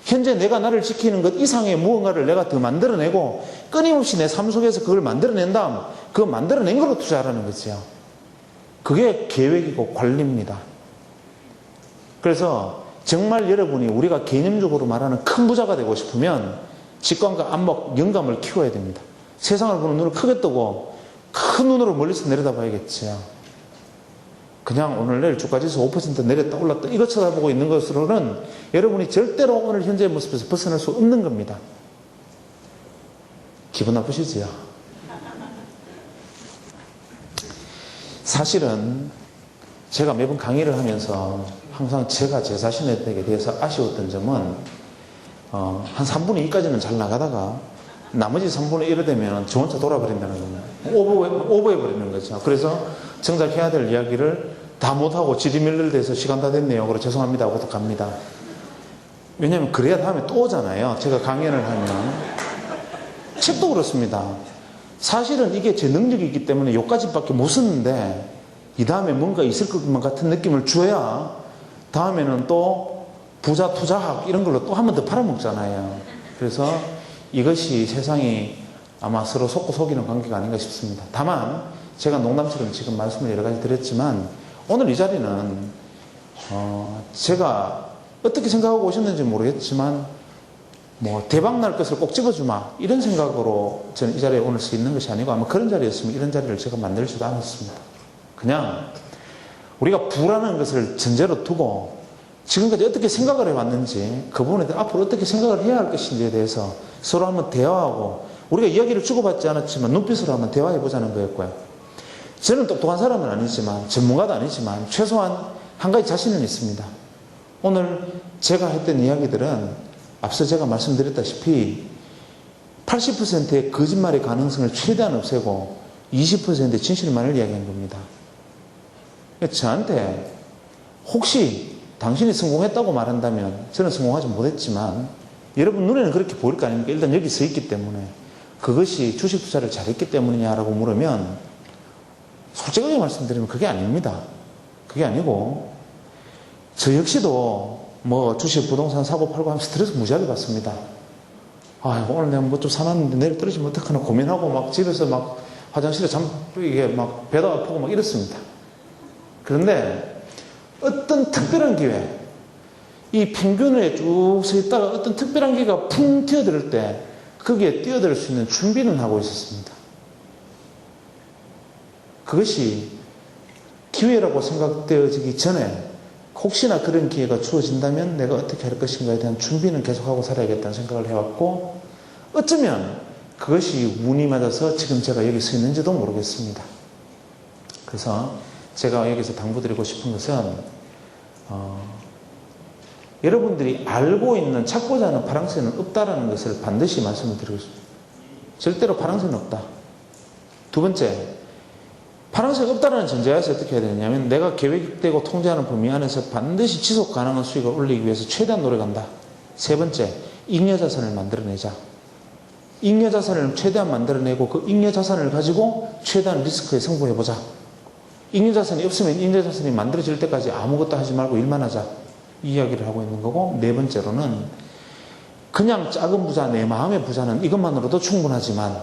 현재 내가 나를 지키는 것 이상의 무언가를 내가 더 만들어내고 끊임없이 내 삶 속에서 그걸 만들어낸 다음 그 만들어낸 걸로 투자하라는 거죠. 그게 계획이고 관리입니다. 그래서 정말 여러분이 우리가 개념적으로 말하는 큰 부자가 되고 싶으면 직관과 안목, 영감을 키워야 됩니다. 세상을 보는 눈을 크게 뜨고 큰 눈으로 멀리서 내려다봐야겠죠. 그냥 오늘 내일 주가지수 5% 내렸다 올랐다 이거 쳐다보고 있는 것으로는 여러분이 절대로 오늘 현재의 모습에서 벗어날 수 없는 겁니다. 기분 나쁘시지요? 사실은 제가 매번 강의를 하면서 항상 제가 제 자신에 대해서 아쉬웠던 점은 한 3분의 2까지는 잘 나가다가 나머지 3분의 1이 되면 저 혼자 돌아버린다는 겁니다. 오버해버리는 거죠. 그래서 정작 해야 될 이야기를 다 못하고 지리밀릴돼서 시간 다 됐네요. 그래 죄송합니다 하고 또 갑니다. 왜냐하면 그래야 다음에 또 오잖아요. 제가 강연을 하면. 책도 그렇습니다. 사실은 이게 제 능력이기 때문에 여기까지밖에 못 썼는데 이 다음에 뭔가 있을 것만 같은 느낌을 줘야 다음에는 또 부자 투자학 이런 걸로 또 한 번 더 팔아먹잖아요. 그래서 이것이 세상이 아마 서로 속고 속이는 관계가 아닌가 싶습니다. 다만 제가 농담처럼 지금 말씀을 여러 가지 드렸지만 오늘 이 자리는 제가 어떻게 생각하고 오셨는지 모르겠지만 뭐 대박 날 것을 꼭 집어주마 이런 생각으로 저는 이 자리에 오늘 서 있는 것이 아니고 아마 그런 자리였으면 이런 자리를 제가 만들지도 않았습니다. 그냥 우리가 부라는 것을 전제로 두고 지금까지 어떻게 생각을 해왔는지 그 부분에 대해 앞으로 어떻게 생각을 해야 할 것인지에 대해서 서로 한번 대화하고 우리가 이야기를 주고받지 않았지만 눈빛으로 한번 대화해보자는 거였고요. 저는 똑똑한 사람은 아니지만 전문가도 아니지만 최소한 한 가지 자신은 있습니다. 오늘 제가 했던 이야기들은 앞서 제가 말씀드렸다시피 80%의 거짓말의 가능성을 최대한 없애고 20%의 진실만을 이야기한 겁니다. 저한테 혹시 당신이 성공했다고 말한다면 저는 성공하지 못했지만 여러분 눈에는 그렇게 보일 거 아닙니까? 일단 여기 서 있기 때문에 그것이 주식 투자를 잘했기 때문이냐라고 물으면 솔직하게 말씀드리면 그게 아닙니다. 그게 아니고 저 역시도 뭐 주식 부동산 사고 팔고 하면서 스트레스 무지하게 받습니다. 아 오늘 내가 뭐 좀 사놨는데 내일 떨어지면 어떡하나 고민하고 막 집에서 막 화장실에 이게 막 배도 아프고 막 이렇습니다. 그런데 어떤 특별한 기회, 이 평균에 쭉 서 있다가 어떤 특별한 기회가 풍 튀어들 때 거기에 뛰어들 수 있는 준비는 하고 있었습니다. 그것이 기회라고 생각되어지기 전에 혹시나 그런 기회가 주어진다면 내가 어떻게 할 것인가에 대한 준비는 계속하고 살아야겠다는 생각을 해왔고 어쩌면 그것이 운이 맞아서 지금 제가 여기 서 있는지도 모르겠습니다. 그래서 제가 여기서 당부드리고 싶은 것은 여러분들이 알고 있는 찾고자 하는 파랑새는 없다라는 것을 반드시 말씀을 드리고 싶습니다. 절대로 파랑새는 없다. 두 번째, 파랑새가 없다는 전제하에서 어떻게 해야 되냐면 내가 계획되고 통제하는 범위 안에서 반드시 지속 가능한 수익을 올리기 위해서 최대한 노력한다. 세 번째, 잉여자산을 만들어내자. 잉여자산을 최대한 만들어내고 그 잉여자산을 가지고 최대한 리스크에 승부해보자. 잉여자산이 없으면 잉여자산이 만들어질 때까지 아무것도 하지 말고 일만 하자. 이 이야기를 하고 있는 거고, 네 번째로는 그냥 작은 부자, 내 마음의 부자는 이것만으로도 충분하지만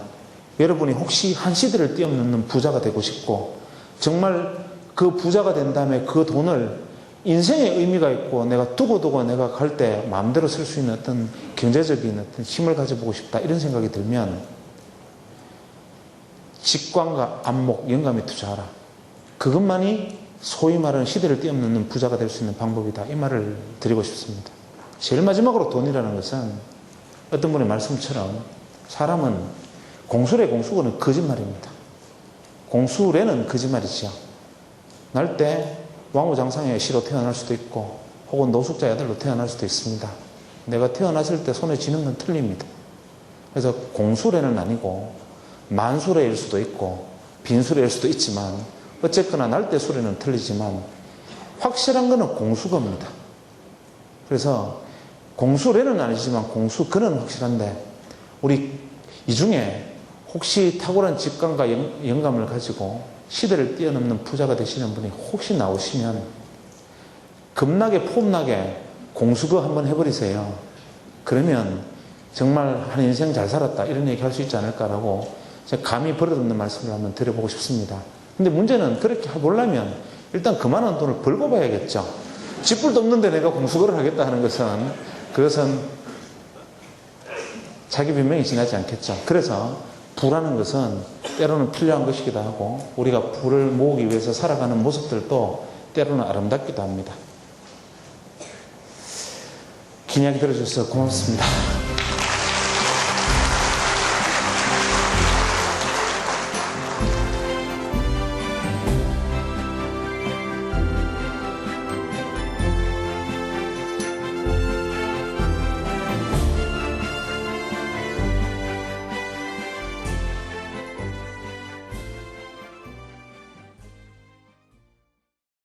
여러분이 혹시 한 시대를 뛰어넘는 부자가 되고 싶고 정말 그 부자가 된 다음에 그 돈을 인생의 의미가 있고 내가 두고 내가 갈 때 마음대로 쓸 수 있는 어떤 경제적인 어떤 힘을 가져보고 싶다 이런 생각이 들면 직관과 안목, 영감에 투자하라. 그것만이 소위 말하는 시대를 뛰어넘는 부자가 될 수 있는 방법이다. 이 말을 드리고 싶습니다. 제일 마지막으로 돈이라는 것은 어떤 분의 말씀처럼 사람은 공수래 공수고는 거짓말입니다. 공수래는 거짓말이죠. 날 때 왕후장상의 시로 태어날 수도 있고 혹은 노숙자의 아들로 태어날 수도 있습니다. 내가 태어났을 때 손에 쥐는 건 틀립니다. 그래서 공수래는 아니고 만수래일 수도 있고 빈수래일 수도 있지만 어쨌거나 날 때 수래는 틀리지만 확실한 거는 공수거입니다. 그래서 공수래는 아니지만 공수거는 확실한데 우리 이 중에 혹시 탁월한 직감과 영감을 가지고 시대를 뛰어넘는 부자가 되시는 분이 혹시 나오시면 겁나게 폼나게 공수거 한번 해버리세요. 그러면 정말 한 인생 잘 살았다 이런 얘기 할 수 있지 않을까라고 제가 감히 버릇없는 말씀을 한번 드려보고 싶습니다. 근데 문제는 그렇게 해보려면 일단 그만한 돈을 벌고 봐야겠죠. 쥐뿔도 없는데 내가 공수거를 하겠다 하는 것은 그것은 자기 변명이 지나지 않겠죠. 그래서 부라는 것은 때로는 필요한 것이기도 하고 우리가 부를 모으기 위해서 살아가는 모습들도 때로는 아름답기도 합니다. 긴 이야기 들어주셔서 고맙습니다.